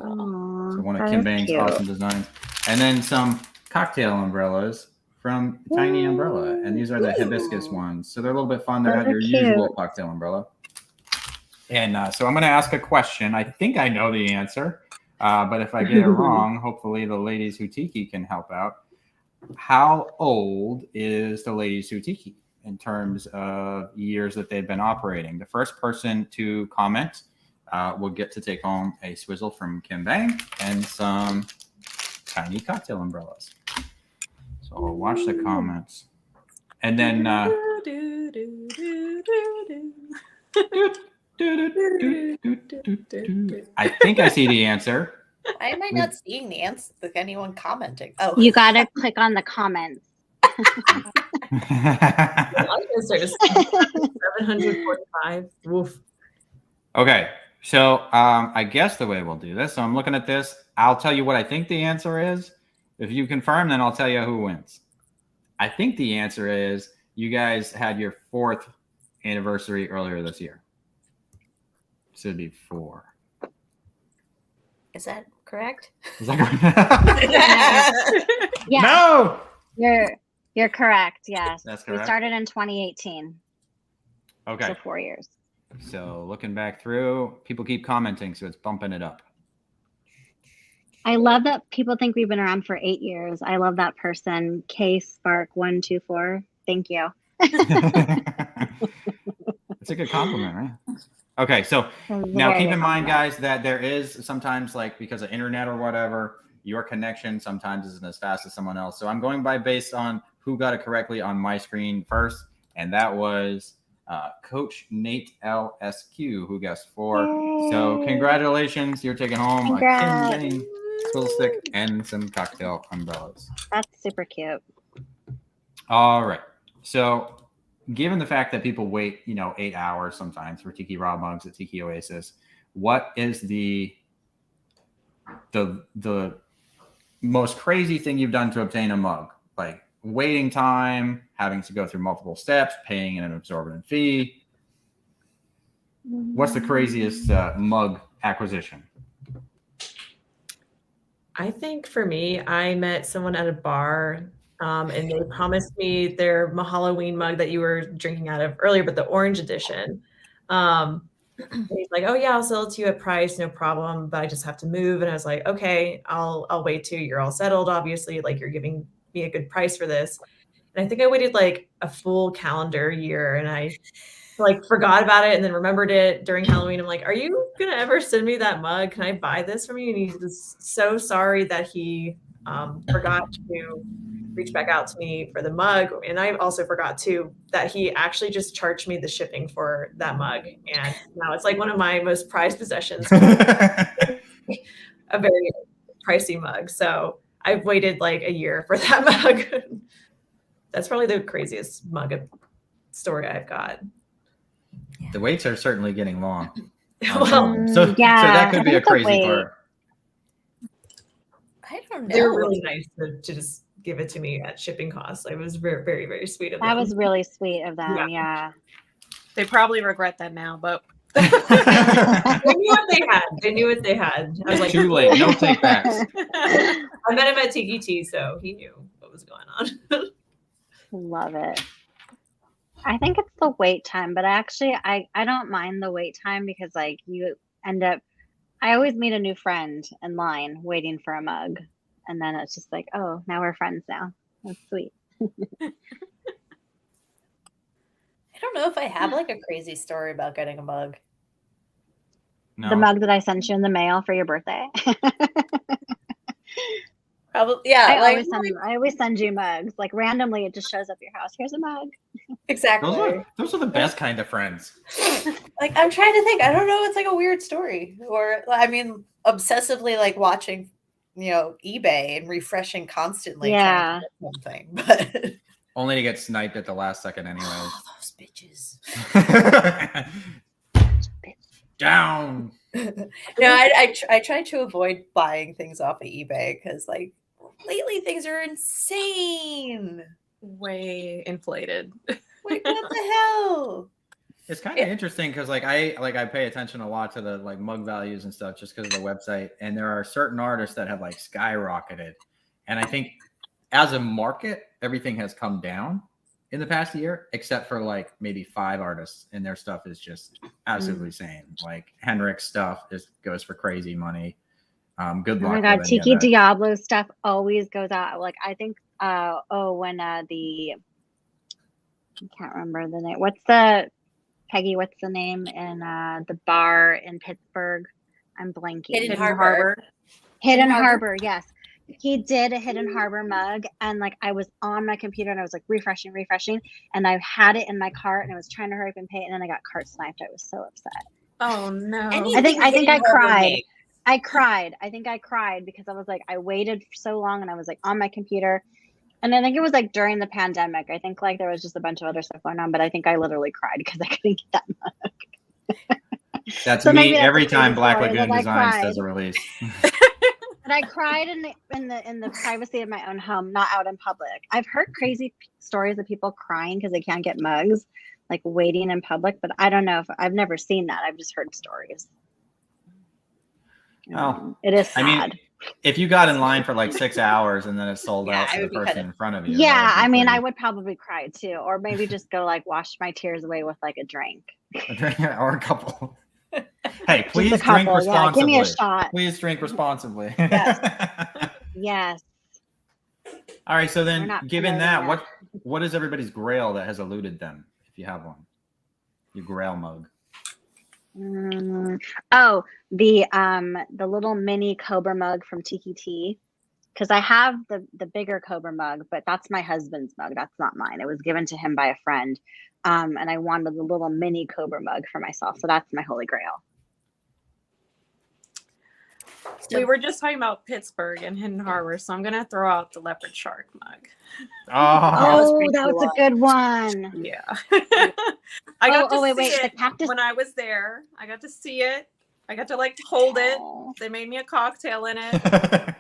So one of Kim Bang's awesome designs. And then some cocktail umbrellas from Tiny Umbrella. And these are the hibiscus ones. So they're a little bit fun. They're not your usual cocktail umbrella. And so I'm going to ask a question. I think I know the answer. But if I get it wrong, hopefully the ladies Who Tiki can help out. How old is the ladies Who Tiki in terms of years that they've been operating? The first person to comment will get to take home a swizzle from Kim Bang and some tiny cocktail umbrellas. So I'll watch the comments. And then I think I see the answer. Why am I not seeing the answer with anyone commenting? Oh, You gotta click on the comments. I was gonna say 745. Woof. Okay, so I guess the way we'll do this, so I'm looking at this. I'll tell you what I think the answer is. If you confirm, then I'll tell you who wins. I think the answer is you guys had your 4th anniversary earlier this year. So it'd be 4. is that correct? Is that correct? Yeah. No! You're correct. Yes. That's correct. We started in 2018. Okay. So 4 years. So looking back through, people keep commenting, so it's bumping it up. I love that people think we've been around for 8 years. I love that person. K Spark 124. Thank you. It's a good compliment, right? Okay, so now keep in mind, guys, that there is sometimes, like, because of internet or whatever, your connection sometimes isn't as fast as someone else. So I'm going based on who got it correctly on my screen first, and that was Coach Nate LSQ, who guessed 4. So congratulations, you're taking home a Kim Bang swizzle stick and some cocktail umbrellas. That's super cute. All right. So, given the fact that people wait, 8 hours sometimes for Tiki Raw mugs at Tiki Oasis, what is the most crazy thing you've done to obtain a mug? Like waiting time, having to go through multiple steps, paying an absorbent fee. What's the craziest mug acquisition? I think for me, I met someone at a bar, and they promised me their Halloween mug that you were drinking out of earlier, but the orange edition. And he's like, "Oh yeah, I'll sell it to you at price, no problem, but I just have to move." And I was like, "Okay, I'll wait till you're all settled. Obviously, like you're giving me a good price for this." And I think I waited like a full calendar year, and I like forgot about it and then remembered it during Halloween. I'm like, "Are you gonna ever send me that mug? Can I buy this from you?" And he was so sorry that he forgot to reach back out to me for the mug. And I also forgot too that he actually just charged me the shipping for that mug. And now it's like one of my most prized possessions, a very pricey mug. So I've waited like a year for that mug. That's probably the craziest mug story I've got. The waits are certainly getting long. Well, So that could I be a think the crazy wait. part. I don't know. they were really nice to just give it to me at shipping costs. It was very, very, very sweet of them. That was really sweet of them. Yeah. They probably regret that now, but They knew what they had. They knew what they had. I was like, Too late. No take backs. I met him at Tiki T, so he knew what was going on. Love it. I think it's the wait time, but actually I don't mind the wait time because like you end up I always meet a new friend in line waiting for a mug. And then it's just like, oh, now we're friends now. That's sweet. I don't know if I have like a crazy story about getting a mug. No. The mug that I sent you in the mail for your birthday. Probably, yeah. I always send you mugs. Like randomly it just shows up at your house. Here's a mug. Exactly. Those are the best kind of friends. Like I'm trying to think. I don't know. It's like a weird story, or I mean, obsessively like watching, eBay and refreshing constantly. Yeah. Something, but Only to get sniped at the last second, anyways. those bitches. Down. No, I try to avoid buying things off of eBay because like lately things are insane. way inflated. Like what the hell? It's kind of interesting because I pay attention a lot to the like mug values and stuff just because of the website, and there are certain artists that have like skyrocketed, and I think as a market everything has come down in the past year except for like maybe 5 artists, and their stuff is just absolutely insane. Like Henrik's stuff goes for crazy money. Good luck. Oh my God, with any of Tiki that. Diablo stuff always goes out. Like I think when I can't remember the name. What's the name in the bar in Pittsburgh? I'm blanking. Hidden Harbor. Hidden Harbor, yes. He did a Hidden Harbor mug, and like I was on my computer and I was like refreshing, and I had it in my cart and I was trying to hurry up and pay it, and then I got cart sniped. I was so upset. Oh no. I think I cried. I cried. I think I cried because I was like, I waited for so long and I was like on my computer. And I think it was like during the pandemic. I think like there was just a bunch of other stuff going on, but I think I literally cried because I couldn't get that mug. That's So maybe me that's every a time crazy Black story, Lagoon but I Designs cried. does a release. And I cried in the privacy of my own home, not out in public. I've heard crazy stories of people crying because they can't get mugs, like waiting in public. But I don't know if I've never seen that. I've just heard stories. Oh, It is sad. I mean, if you got in line for like 6 hours and then it sold out I to the would be person kinda- in front of you. Yeah, that I would mean, be I would probably cry too, or maybe just go like wash my tears away with like a drink. pretty- or a couple. Hey, Just please a couple, drink responsibly. Yeah, give me a shot. Please drink responsibly. Yes. All right. So We're then, not given promoting that, what is everybody's grail that has eluded them? If you have one, your grail mug. Oh, the little mini Cobra mug from Tiki T, because I have the bigger Cobra mug, but that's my husband's mug. That's not mine. It was given to him by a friend, and I wanted the little mini Cobra mug for myself. So that's my holy grail. We were just talking about Pittsburgh and Hidden Harbor, so I'm gonna throw out the leopard shark mug. Oh, that was a good one. Yeah. I got to wait, see the it cactus. when I was there. I got to see it. I got to like hold it. Oh. They made me a cocktail in it.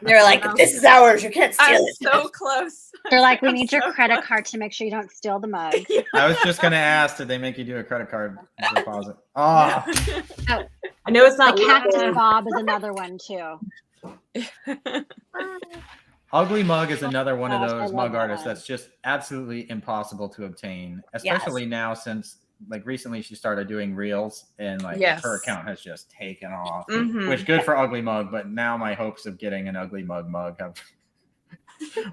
They're like, this is ours. You can't steal I'm it. so close. They're like, we I'm need your so credit close. card to make sure you don't steal the mug. I was just gonna ask, did they make you do a credit card deposit? Oh, I know it's not The Cactus legal. Bob is another one too. Ugly Mug is another one of Gosh, I those love mug that artists one. that's just absolutely impossible to obtain, especially now since like recently she started doing reels and like her account has just taken off. Which good for Ugly Mug, but now my hopes of getting an Ugly Mug have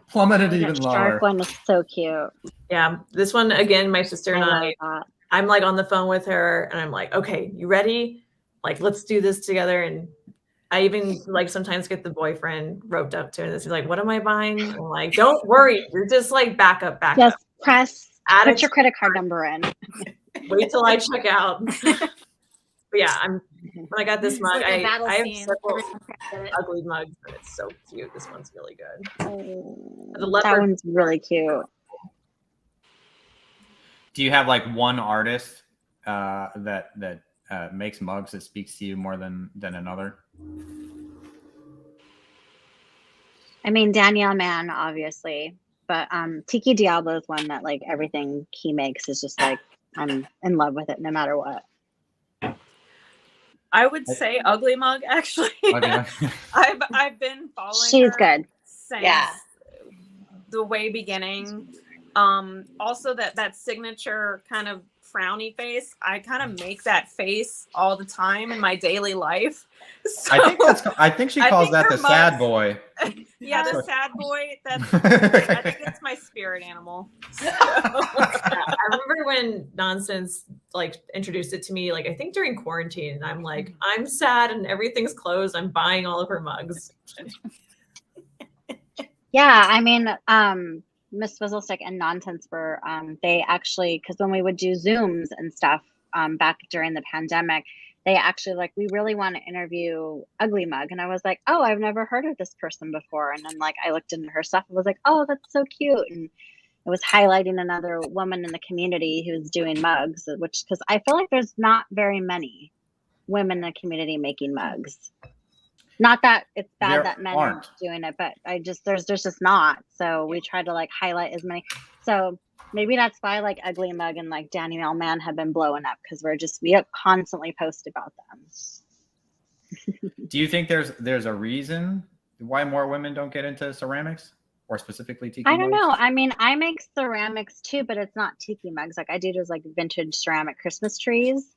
plummeted even That lower. shark one is so cute. Yeah, this one again, my sister and love I. that. I'm like on the phone with her, and I'm like, okay, you ready? Like, let's do this together. And I even like sometimes get the boyfriend roped up to it. He's like, what am I buying? I'm like, don't worry, you're just like back up. Just Add put it your to credit card number in. Wait till I check out. But yeah, when I got this mug, It's like a battle I have scene. several Everyone's trying to get it. ugly mugs, and it's so cute. This one's really good. Oh, The that leopard- one's really cute. Do you have like one artist that makes mugs that speaks to you more than another? I mean, Danielle Mann, obviously, but Tiki Diablo is one that like everything he makes is just like I'm in love with it no matter what. I would say Ugly Mug actually. Okay. I've been following She's her good. since Yeah. the way beginning. Also that signature kind of frowny face. I kind of make that face all the time in my daily life. So, I think she calls that her the sad mugs- boy. Yeah, the sad boy. I think it's my spirit animal. So, I remember when Nonsense like introduced it to me, like I think during quarantine, and I'm like, I'm sad and everything's closed. I'm buying all of her mugs. Yeah, I mean, Miss Fizzlestick and Nonsense were they actually, because when we would do Zooms and stuff back during the pandemic, they actually like, we really want to interview Ugly Mug, and I was like, oh, I've never heard of this person before, and then like I looked into her stuff and was like, oh, that's so cute, and it was highlighting another woman in the community who's doing mugs, which because I feel like there's not very many women in the community making mugs. Not that it's bad There that men aren't. are doing it, but there's just not. So we try to like highlight as many. So maybe that's why like Ugly Mug and like Danielle Mann have been blowing up, because we constantly post about them. Do you think there's a reason why more women don't get into ceramics, or specifically tiki? I don't mugs? know. I mean, I make ceramics too, but it's not tiki mugs. Like I do just like vintage ceramic Christmas trees.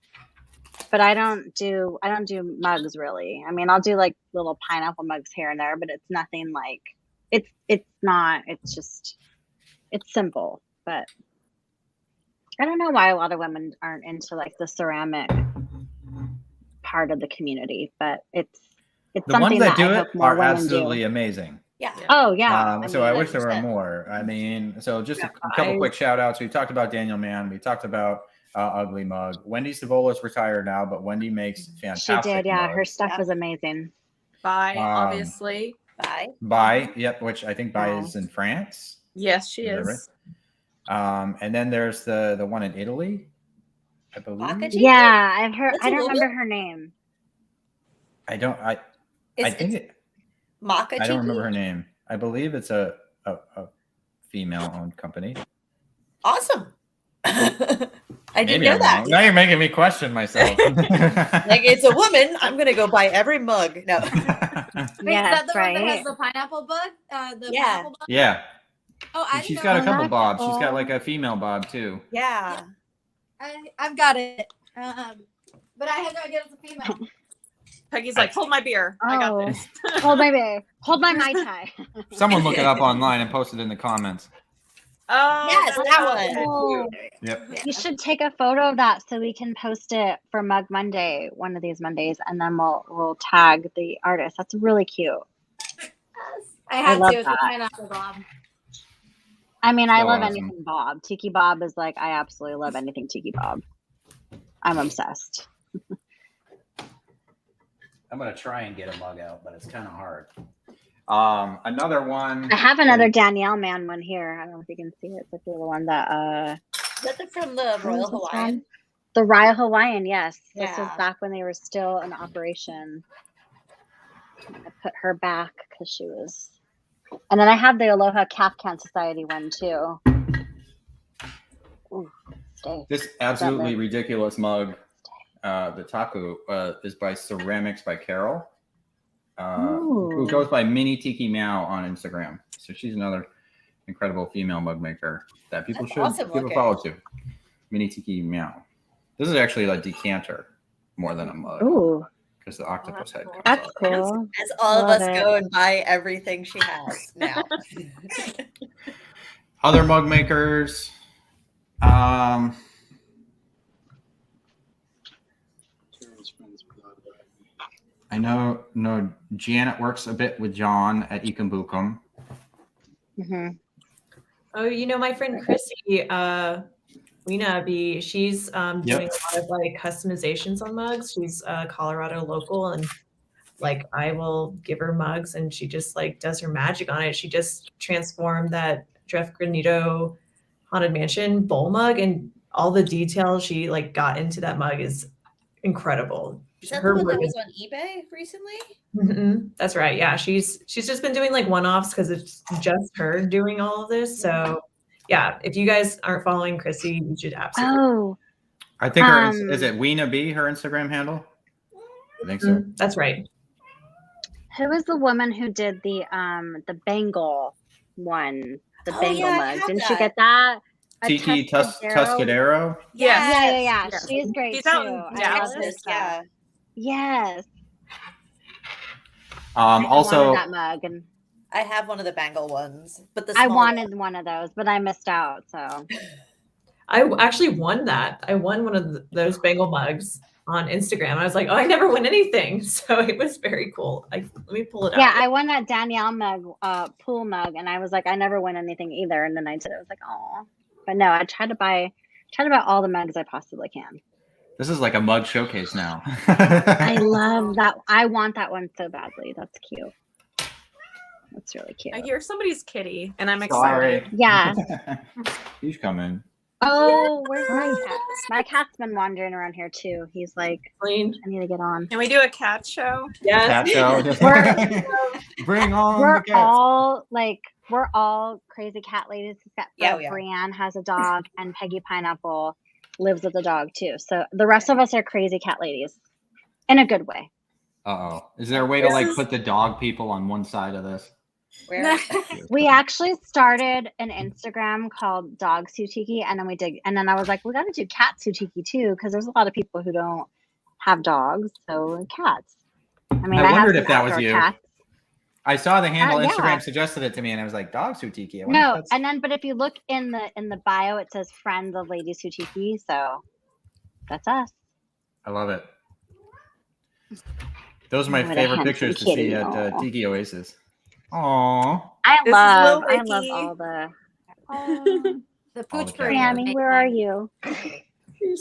But I don't do mugs really. I mean, I'll do like little pineapple mugs here and there, but it's nothing like it's simple. But I don't know why a lot of women aren't into like the ceramic part of the community, but it's The something ones that I do it hope more are women absolutely do. amazing. Yeah. Oh yeah. So I wish there were 100%. more. I mean, so just a couple quick shout outs. We talked about Daniel Mann. We talked about Ugly Mug. Wendy Savola's retired now, but Wendy makes She fantastic. did, yeah. Her mugs. stuff is amazing. bye, obviously. Bye. Bai, yep, which I think Bai Bai. is in France. Yes, she Is that is. And then there's the one in Italy, I believe. Aka Tiki? Yeah, I've heard. That's I a don't woman? remember her name. I think it. Maka I don't remember Tiki? her name. I believe it's a female-owned company. Awesome. I didn't Maybe know I'm that. wrong. Now you're making me question myself. Like, it's a woman. I'm gonna go buy every mug. No. Wait, is that Yes, the one that right. has the pineapple bug? The Yeah. pineapple bug? Yeah, Oh, I she's didn't got a know. couple that's bobs. She's got cool. like a female bob too. Yeah. I've got it. But I had no idea it was a female. Peggy's like, hold my beer. I got Oh. this. Hold my beer. Hold my Mai Tai. Someone look it up online and post it in the comments. Oh, Yes, that's that what one. it is. Oh, Yep. you should take a photo of that so we can post it for Mug Monday, one of these Mondays, and then we'll tag the artist. That's really cute. I had love to. It's a that. pineapple bob. I mean, I So love awesome. anything Bob. Tiki Bob is like, I absolutely love anything Tiki Bob. I'm obsessed. I'm gonna try and get a mug out, but it's kind of hard. Another one. I have another Danielle Man one here. I don't know if you can see it. It's like the one that Is that from the where Royal was this Hawaiian? from? The Royal Hawaiian, yes. This was Yeah. back when they were still in operation. I'm gonna put her back because she was. And then I have the Aloha Calf Can Society one too. Ooh, stay. This absolutely ridiculous mug, the taku, is by Ceramics by Carol, who Ooh. goes by Mini Tiki Meow on Instagram. So she's another incredible female mug maker that people That's should awesome give a looking. follow to. Mini Tiki Meow. This is actually a decanter more than a mug Ooh, because the octopus head cool. comes that's out. cool. As all of Love us it. go and buy everything she has now. Other mug makers. I know Janet works a bit with John at Ikambukum. Hmm. Oh, you know, my friend Chrissy, Weenaby, she's doing a lot of like customizations on mugs. She's a Colorado local, and like I will give her mugs and she just like does her magic on it. She just transformed that Jeff Granito Haunted Mansion bowl mug, and all the details she like got into that mug is incredible. Is that Her the one that mug was on eBay recently? Mhm. That's right. Yeah, she's just been doing like one-offs because it's just her doing all of this. So yeah, if you guys aren't following Chrissy, you should absolutely. Oh, I think her is it Weena B, her Instagram handle? I think so. That's right. who was the woman who did the Bengal one? The Oh, Bengal yeah, I mug. have Didn't she that. get that? A Tiki Tuscadero? Tuscadero. Yeah. Yes. She's great She's too. out in I love her Texas, stuff. yeah. Yes. I wanted Also, that mug, and I have one of the Bengal ones, but the I small wanted one of those, but I missed out. So I actually won that. I won one of those Bengal mugs on Instagram. I was like, oh, I never win anything. So it was very cool. Let me pull it yeah, out. I won that Danielle mug, pool mug, and I was like, I never win anything either. And then I did. I was like, oh, but no, I try to buy all the mugs I possibly can. this is like a mug showcase now. I love that. I want that one so badly. That's cute. That's really cute. I hear somebody's kitty, and I'm Sorry. excited. Yeah. He's coming. Oh, where's my cat? My cat's been wandering around here too. He's like, Clean. I need to get on. Can we do a cat show? Yes. Cat show. Bring on the We're cats. all crazy cat ladies except for Yeah, we are. Brienne has a dog and Peggy Pineapple lives with a dog too. So the rest of us are crazy cat ladies in a good way. Uh-oh. Is there a way to This like is- put the dog people on one side of this? Where? We actually started an Instagram called Dogs Who Tiki, and then I was like, we got to do Cats Who Tiki too, because there's a lot of people who don't have dogs, so cats. I mean, I have wondered some if that was outdoor you. cats. I saw the handle. Yeah. Instagram suggested it to me, and I was like, "Dogs Who Tiki." I wonder if No, that's- and then but if you look in the bio, it says Friends of Ladies Who Tiki, so that's us. I love it. Those are my What a favorite handsome pictures to see kitty. at Aw. Tiki Oasis. Aww. I This is love Lil Vicky. all the. The All pooch the parade. cat Sammy, where are you?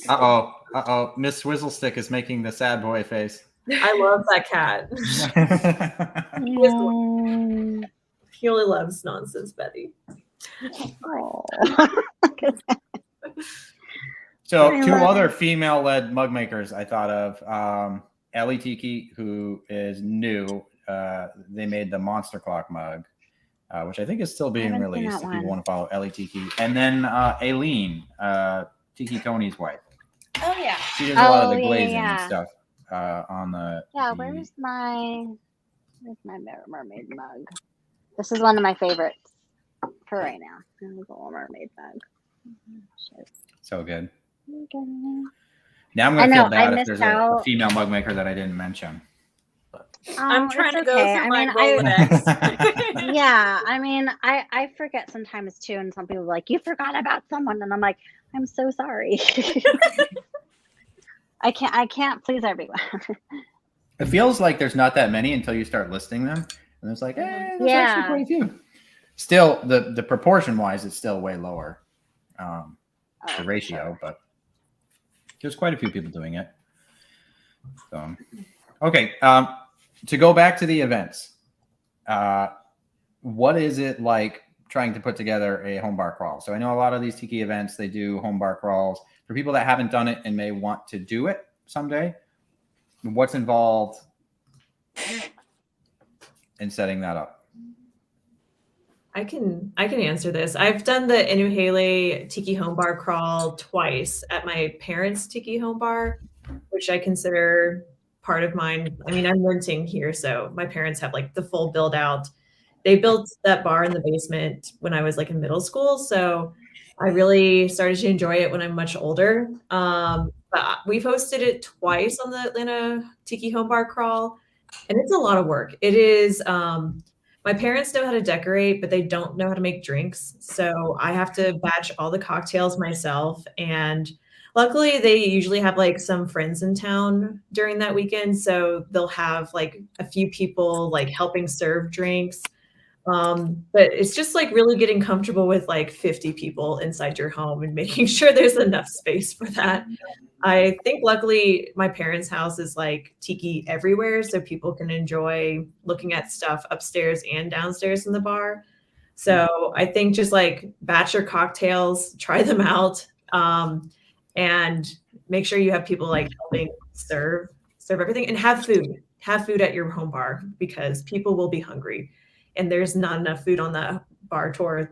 Uh-oh. Miss Swizzlestick is making the sad boy face. I love that cat. Mm. He only loves nonsense, Betty. Oh. So I two love other female-led mug makers I thought of. Ellie Tiki, who is new. They made the Monster Clock mug, which I think is still being haven't seen released that if you one. want to follow Ellie Tiki. And then Aileen, Tiki Tony's wife. Oh yeah. She does a lot of Oh, the yeah, glazing yeah. and stuff on the. Yeah, the- where's my mermaid mug? This is one of my favorites for right now. Little mermaid mug. Shit. So good. Okay. Now I'm I gonna know, feel bad I if there's missed a out. female mug maker that I didn't mention. I'm Oh, trying to it's go okay. through I my mean, Rolodex. yeah, I mean, I forget sometimes too, and some people are like, you forgot about someone, and I'm like, I'm so sorry. I can't please everyone. It feels like there's not that many until you start listing them, and it's like, there's actually Yeah. quite a few. Still, the proportion wise, it's still way lower, the ratio, but there's quite a few people doing it. So, okay, to go back to the events, what is it like trying to put together a home bar crawl? So I know a lot of these tiki events, they do home bar crawls. For people that haven't done it and may want to do it someday, what's involved in setting that up? I can answer this. I've done the Inuhele Tiki Home Bar crawl twice at my parents' Tiki Home Bar, which I consider part of mine. I mean, I'm renting here, so my parents have like the full build out. They built that bar in the basement when I was like in middle school, so I really started to enjoy it when I'm much older. But we've hosted it twice on the Atlanta Tiki Home Bar crawl, and it's a lot of work. It is. My parents know how to decorate, but they don't know how to make drinks. So I have to batch all the cocktails myself. And luckily, they usually have like some friends in town during that weekend. So they'll have like a few people like helping serve drinks. But it's just like really getting comfortable with like 50 people inside your home and making sure there's enough space for that. I think luckily my parents' house is like tiki everywhere, so people can enjoy looking at stuff upstairs and downstairs in the bar. So I think just like batch your cocktails, try them out, and make sure you have people like helping serve everything, and have food. Have food at your home bar because people will be hungry, and there's not enough food on the bar tour,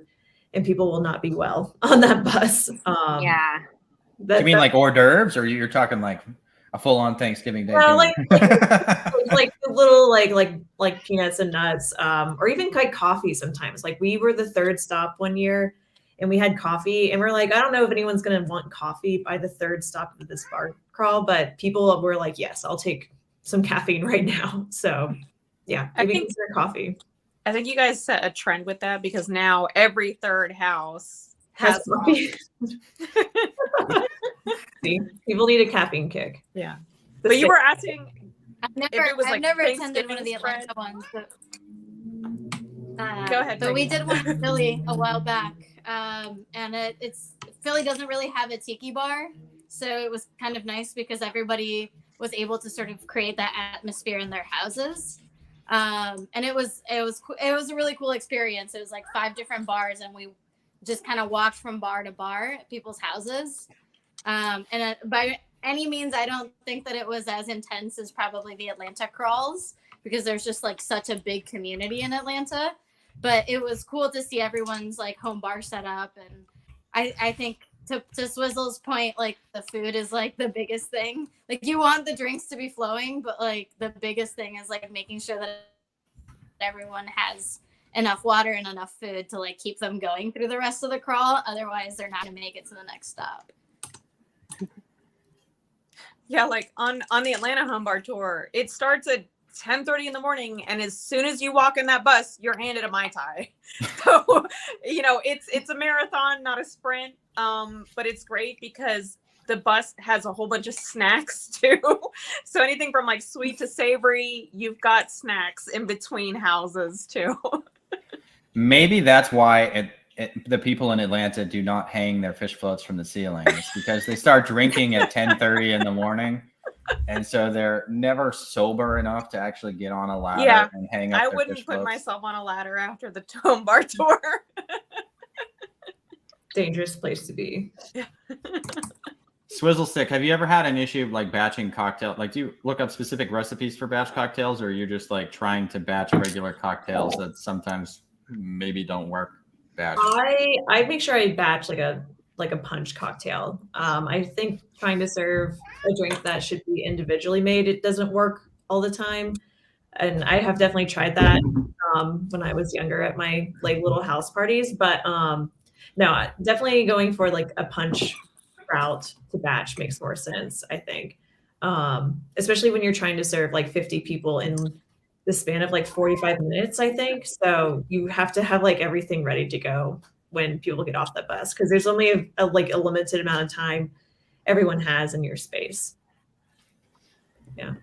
and people will not be well on that bus. Yeah. Do you mean like hors d'oeuvres, or you're talking like a full-on Thanksgiving Day? Well, like the little like peanuts and nuts, or even like coffee sometimes. Like we were the third stop one year, and we had coffee, and we're like, I don't know if anyone's gonna want coffee by the third stop of this bar crawl, but people were like, yes, I'll take some caffeine right now. So yeah, maybe consider coffee. I think you guys set a trend with that because now every third house has coffee. See, people need a caffeine kick. Yeah. But you were asking I've like never attended one of the Thanksgiving Atlanta ones. But, Go ahead, but we Megan. did one in Philly a while back. And it's Philly doesn't really have a tiki bar. So it was kind of nice because everybody was able to sort of create that atmosphere in their houses. And it was a really cool experience. It was like 5 different bars, and we just kind of walked from bar to bar at people's houses. And by any means, I don't think that it was as intense as probably the Atlanta crawls because there's just like such a big community in Atlanta. But it was cool to see everyone's like home bar set up. And I think to Swizzle's point, like the food is like the biggest thing. Like you want the drinks to be flowing, but like the biggest thing is like making sure that everyone has enough water and enough food to like keep them going through the rest of the crawl. Otherwise, they're not going to make it to the next stop. Yeah, like on the Atlanta home bar tour, it starts at 10:30 in the morning, and as soon as you walk in that bus, you're handed a Mai Tai. So, it's a marathon, not a sprint. But it's great because the bus has a whole bunch of snacks too. So anything from like sweet to savory, you've got snacks in between houses too. Maybe that's why the people in Atlanta do not hang their fish floats from the ceiling. It's because they start drinking at 10:30 in the morning. And so they're never sober enough to actually get on a ladder and hang up I their wouldn't fish put floats. myself on a ladder after the home bar tour. Dangerous place to be. Swizzle Stick, have you ever had an issue like batching cocktail? Like, do you look up specific recipes for batch cocktails, or you're just like trying to batch regular cocktails that sometimes maybe don't work batch? I make sure I batch like a punch cocktail. I think trying to serve a drink that should be individually made, it doesn't work all the time. And I have definitely tried that when I was younger at my like little house parties. But no, definitely going for like a punch route to batch makes more sense, I think. Especially when you're trying to serve like 50 people in the span of like 45 minutes, I think. So you have to have like everything ready to go when people get off the bus because there's only a limited amount of time everyone has in your space. Yeah.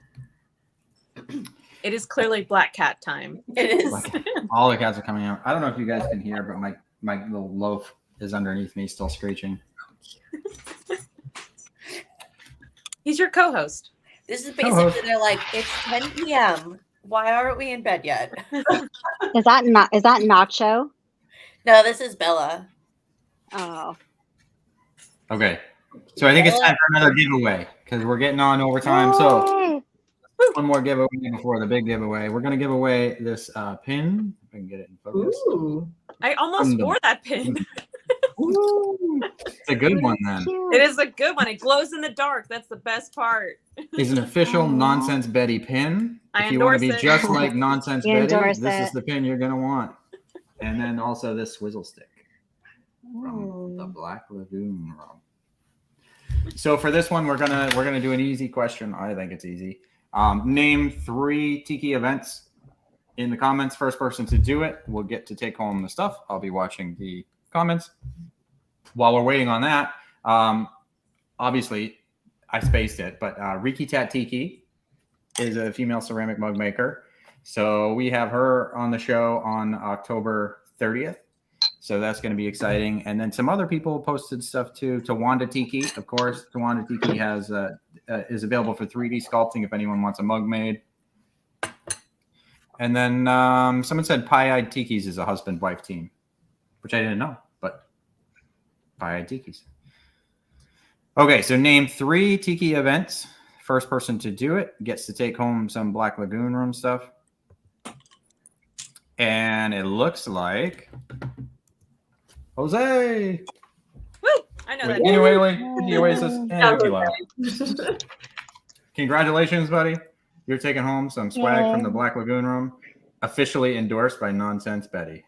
It is clearly black cat time. It is. All the cats are coming out. I don't know if you guys can hear, but my little loaf is underneath me still screeching. He's your co-host. This is basically they're like, it's 10 p.m. Why aren't we in bed yet? Is that Nacho? No, this is Bella. Oh. Okay. So I think it's time for another giveaway because we're getting on overtime. So Yay! one more giveaway before the big giveaway. We're going to give away this pin. If I can get it in focus. Ooh. I almost wore that pin. Ooh, it's a good one then. It is a good one. It glows in the dark. That's the best part. It's an official Nonsense Betty pin. I If you want to be endorse it. just like Nonsense You Betty, endorse this is it. the pin you're going to want. And then also this swizzle stick from the Black Lagoon rum. So for this one, we're gonna do an easy question. I think it's easy. Name 3 Tiki events in the comments. First person to do it will get to take home the stuff. I'll be watching the comments. While we're waiting on that, obviously I spaced it, but Riki Tat Tiki is a female ceramic mug maker. So we have her on the show on October 30th. So that's going to be exciting. And then some other people posted stuff too. Tawanda Tiki, of course. Tawanda Tiki has is available for 3D sculpting if anyone wants a mug made. And then someone said Pie-Eyed Tikis is a husband-wife team, which I didn't know, but Pie-Eyed Tikis. Okay, so name 3 Tiki events. First person to do it gets to take home some Black Lagoon room stuff. And it looks like Jose. Woo! I know that. Anyway, the Oasis and Sounds Kilo. Congratulations, buddy. You're taking home some swag from the Black Lagoon room, officially endorsed by Nonsense Betty.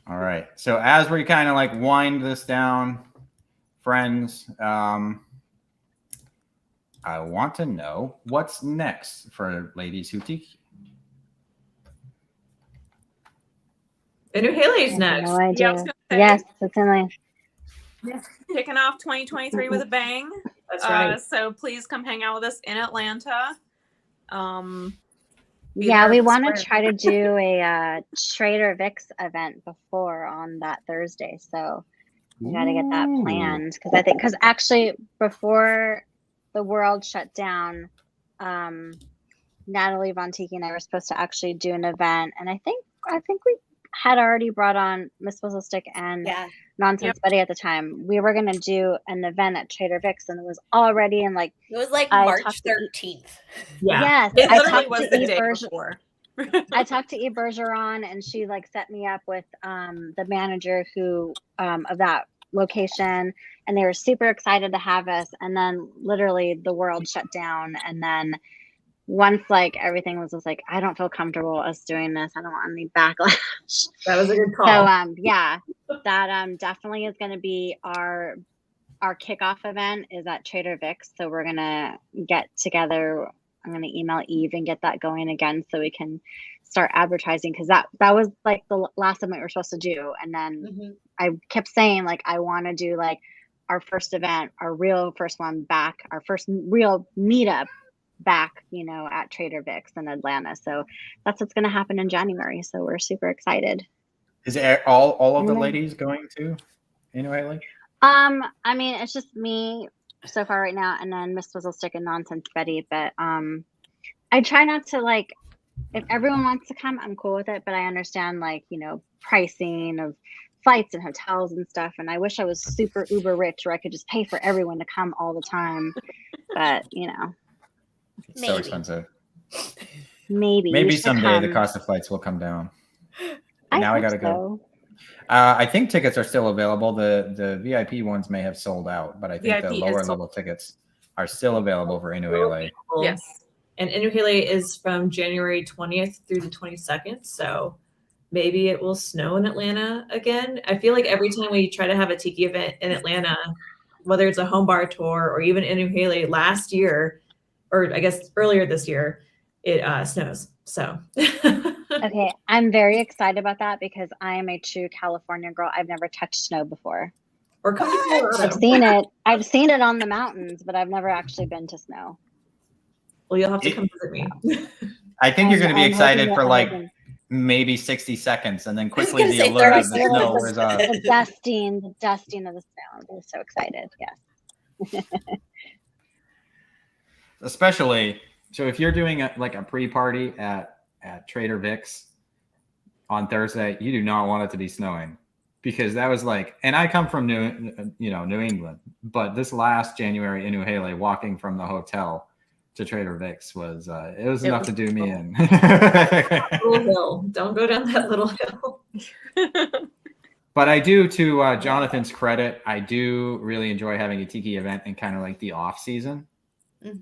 All right. So as we kind of like wind this down, friends, I want to know what's next for Ladies Who Tiki. And Haley's next. No Yeah, I idea. was gonna say. Yes, it's in my. Kicking off 2023 with a bang. That's right. So please come hang out with us in Atlanta. Be Yeah, there we at the want to square. try to do a Trader Vic's event before on that Thursday. So we got to get that Ooh. planned because actually before the world shut down, Natalie Von Tiki and I were supposed to actually do an event, and I think we had already brought on Miss Whistlestick and Yeah. Nonsense Betty at the time. We were gonna do an event at Trader Vic's, and it was already in like It was like I March talked to 13th. Yeah. yes, It I literally talked was to the Eve day Berger- before. I talked to Eve Bergeron, and she like set me up with the manager who of that location, and they were super excited to have us. And then literally the world shut down, and then once like everything was just like, I don't feel comfortable us doing this. I don't want any backlash. That was a good call. So yeah, that definitely is going to be our kickoff event is at Trader Vic's. So we're gonna get together. I'm gonna email Eve and get that going again so we can start advertising, because that was like the last event we were supposed to do, and then I kept saying like I want to do like our first event, our real first one back, our first real meetup back, at Trader Vic's in Atlanta. So that's what's going to happen in January. So we're super excited. Is it all of the ladies going to anyway? I mean, it's just me so far right now, and then Miss Whistlestick and Nonsense Betty. But I try not to like, if everyone wants to come, I'm cool with it. But I understand like pricing of flights and hotels and stuff. And I wish I was super uber rich where I could just pay for everyone to come all the time. But It's so expensive. maybe Maybe someday the come. cost of flights will come down. Now I gotta go. So. I think tickets are still available. The VIP ones may have sold out, but I think VIP the is lower sold. level tickets are still available for Inuhele. Yes. And Inuhele is from January 20th through the 22nd. So maybe it will snow in Atlanta again. I feel like every time we try to have a Tiki event in Atlanta, whether it's a home bar tour or even Inuhele last year, or I guess earlier this year, it snows. So Okay, I'm very excited about that because I am a true California girl. I've never touched snow before. or come to Colorado. I've seen it on the mountains, but I've never actually been to snow. Well, you'll have to come visit me. I think you're going to be I'm excited hoping for that like happens. maybe 60 seconds, and then I was quickly gonna the say allure 30 of the snow seconds. wears off. The dusting of the snow. I'm so excited. Yes. especially so if you're doing a pre-party at Trader Vic's on Thursday, you do not want it to be snowing, because that was like, and I come from New England, but this last January in New Haley, walking from the hotel to Trader Vic's was enough to do me in. Little hill. Don't go down that little hill. But I do, to Jonathan's credit, I do really enjoy having a tiki event in kind of like the off season. Mm.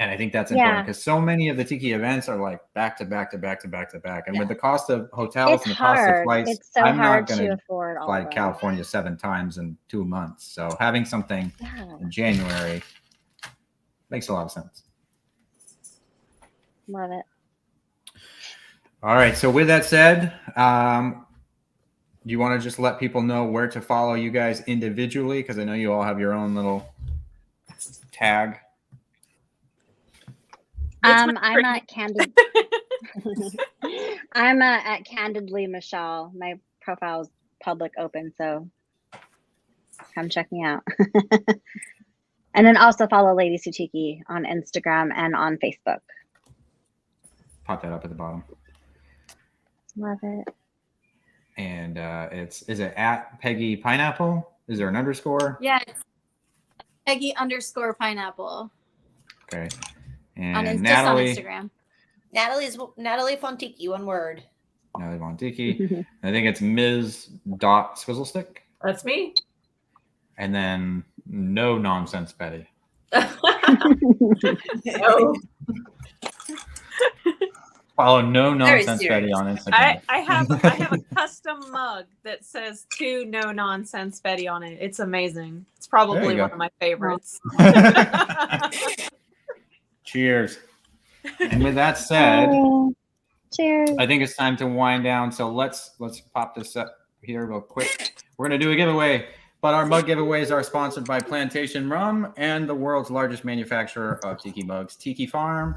And I think that's important because so many of the tiki events are like back to back to back to back to back. And with the cost of hotels It's and the cost of hard. flights, It's so I'm hard not going to to afford all fly of to them. California 7 times in 2 months. So having something in January makes a lot of sense. Love it. All right. So with that said, do you want to just let people know where to follow you guys individually? Because I know you all have your own little tag. I'm at Candid. I'm at Candidly Michelle. My profile is public open, so come check me out. And then also follow Ladies Who Tiki on Instagram and on Facebook. Pop that up at the bottom. Love it. And is it at Peggy Pineapple? Is there an underscore? Yeah, it's Peggy_pineapple Okay. on And just on Natalie. Instagram. Natalie Fontiki, one word. Natalie Von Tiki. I think it's Ms. Swizzlestick. That's me. And then No Nonsense Betty. No. Follow No Very Nonsense serious. Betty on Instagram. I have a custom mug that says "To No Nonsense Betty" on it. It's amazing. It's probably go. one of my favorites. Cheers. And with that said, Cheers. I think it's time to wind down. So let's pop this up here real quick. We're gonna do a giveaway, but our mug giveaways are sponsored by Plantation Rum and the world's largest manufacturer of tiki mugs, Tiki Farm.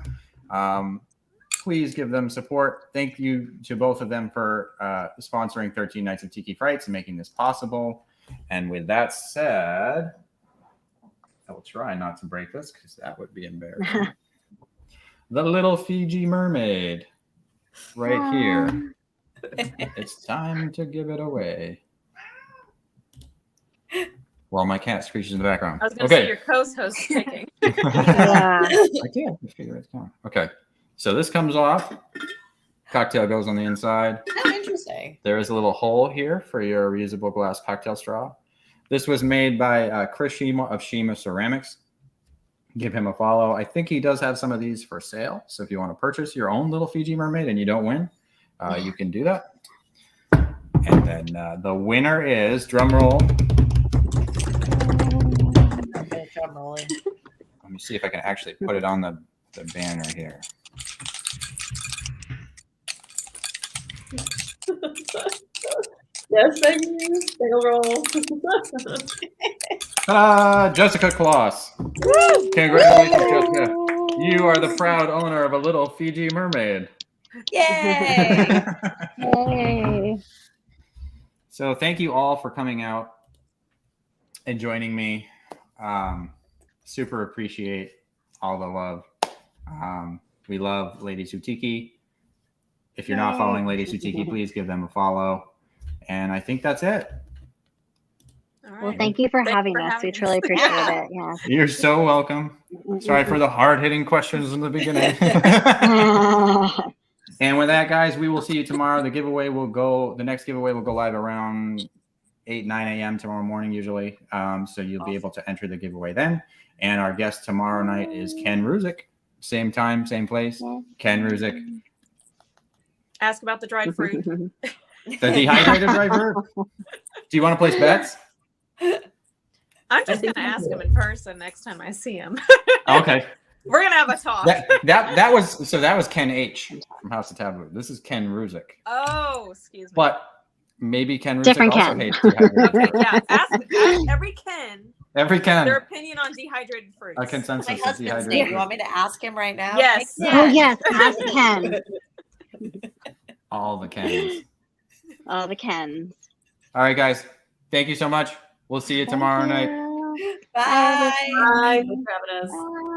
Please give them support. Thank you to both of them for sponsoring 13 Nights of Tiki Frights and making this possible. And with that said, I will try not to break this because that would be embarrassing. The little Fiji mermaid right here. It's time to give it away. Well, my cat screeches in the background. I was going to say your co-host picking. Yeah. I can't figure it out. Okay. So this comes off. Cocktail goes on the inside. Oh, interesting. There is a little hole here for your reusable glass cocktail straw. This was made by Chris Shima of Shima Ceramics. Give him a follow. I think he does have some of these for sale. So if you want to purchase your own little Fiji mermaid and you don't win, you can do that. And then the winner is, drum roll. Okay, drum rolling. Let me see if I can actually put it on the banner here. Yes, thank you. Single roll. Jessica Kloss. Congratulations, Jessica. You are the proud owner of a little Fiji mermaid. Yay! Yay. So thank you all for coming out and joining me. Super appreciate all the love. We love Ladies Who Tiki. If you're not following Ladies Who Tiki, please give them a follow. And I think that's it. All right. Well, thank you for having us. We having truly us. appreciate Yeah. it. Yeah. You're so welcome. Sorry for the hard-hitting questions in the beginning. And with that, guys, we will see you tomorrow. The next giveaway will go live around 8, 9 a.m. tomorrow morning, usually. So you'll be able to enter the giveaway then. And our guest tomorrow night is Ken Ruzick. Same time, same place. Ken Ruzick. Ask about the dried fruit. The dehydrated driver. Do you want to place bets? I'm just going to ask him in person next time I see him. Okay. We're going to have a talk. That was Ken H from House of Taboo. This is Ken Ruzick. Oh, excuse me. But maybe Ken Ruzick Different also Ken. hates dehydrated Okay, fruit. yeah. Ask every Ken Every Ken. their opinion on dehydrated fruits. A consensus My is husband's dehydrated name. You fruit. want me to ask him right now? Yes. Hey, Oh, Ken. yes. Ask Ken. All the Kens. All the Kens. All right, guys. Thank you so much. We'll see you tomorrow night. Thank you. Bye. Bye. Thanks for having us. Bye.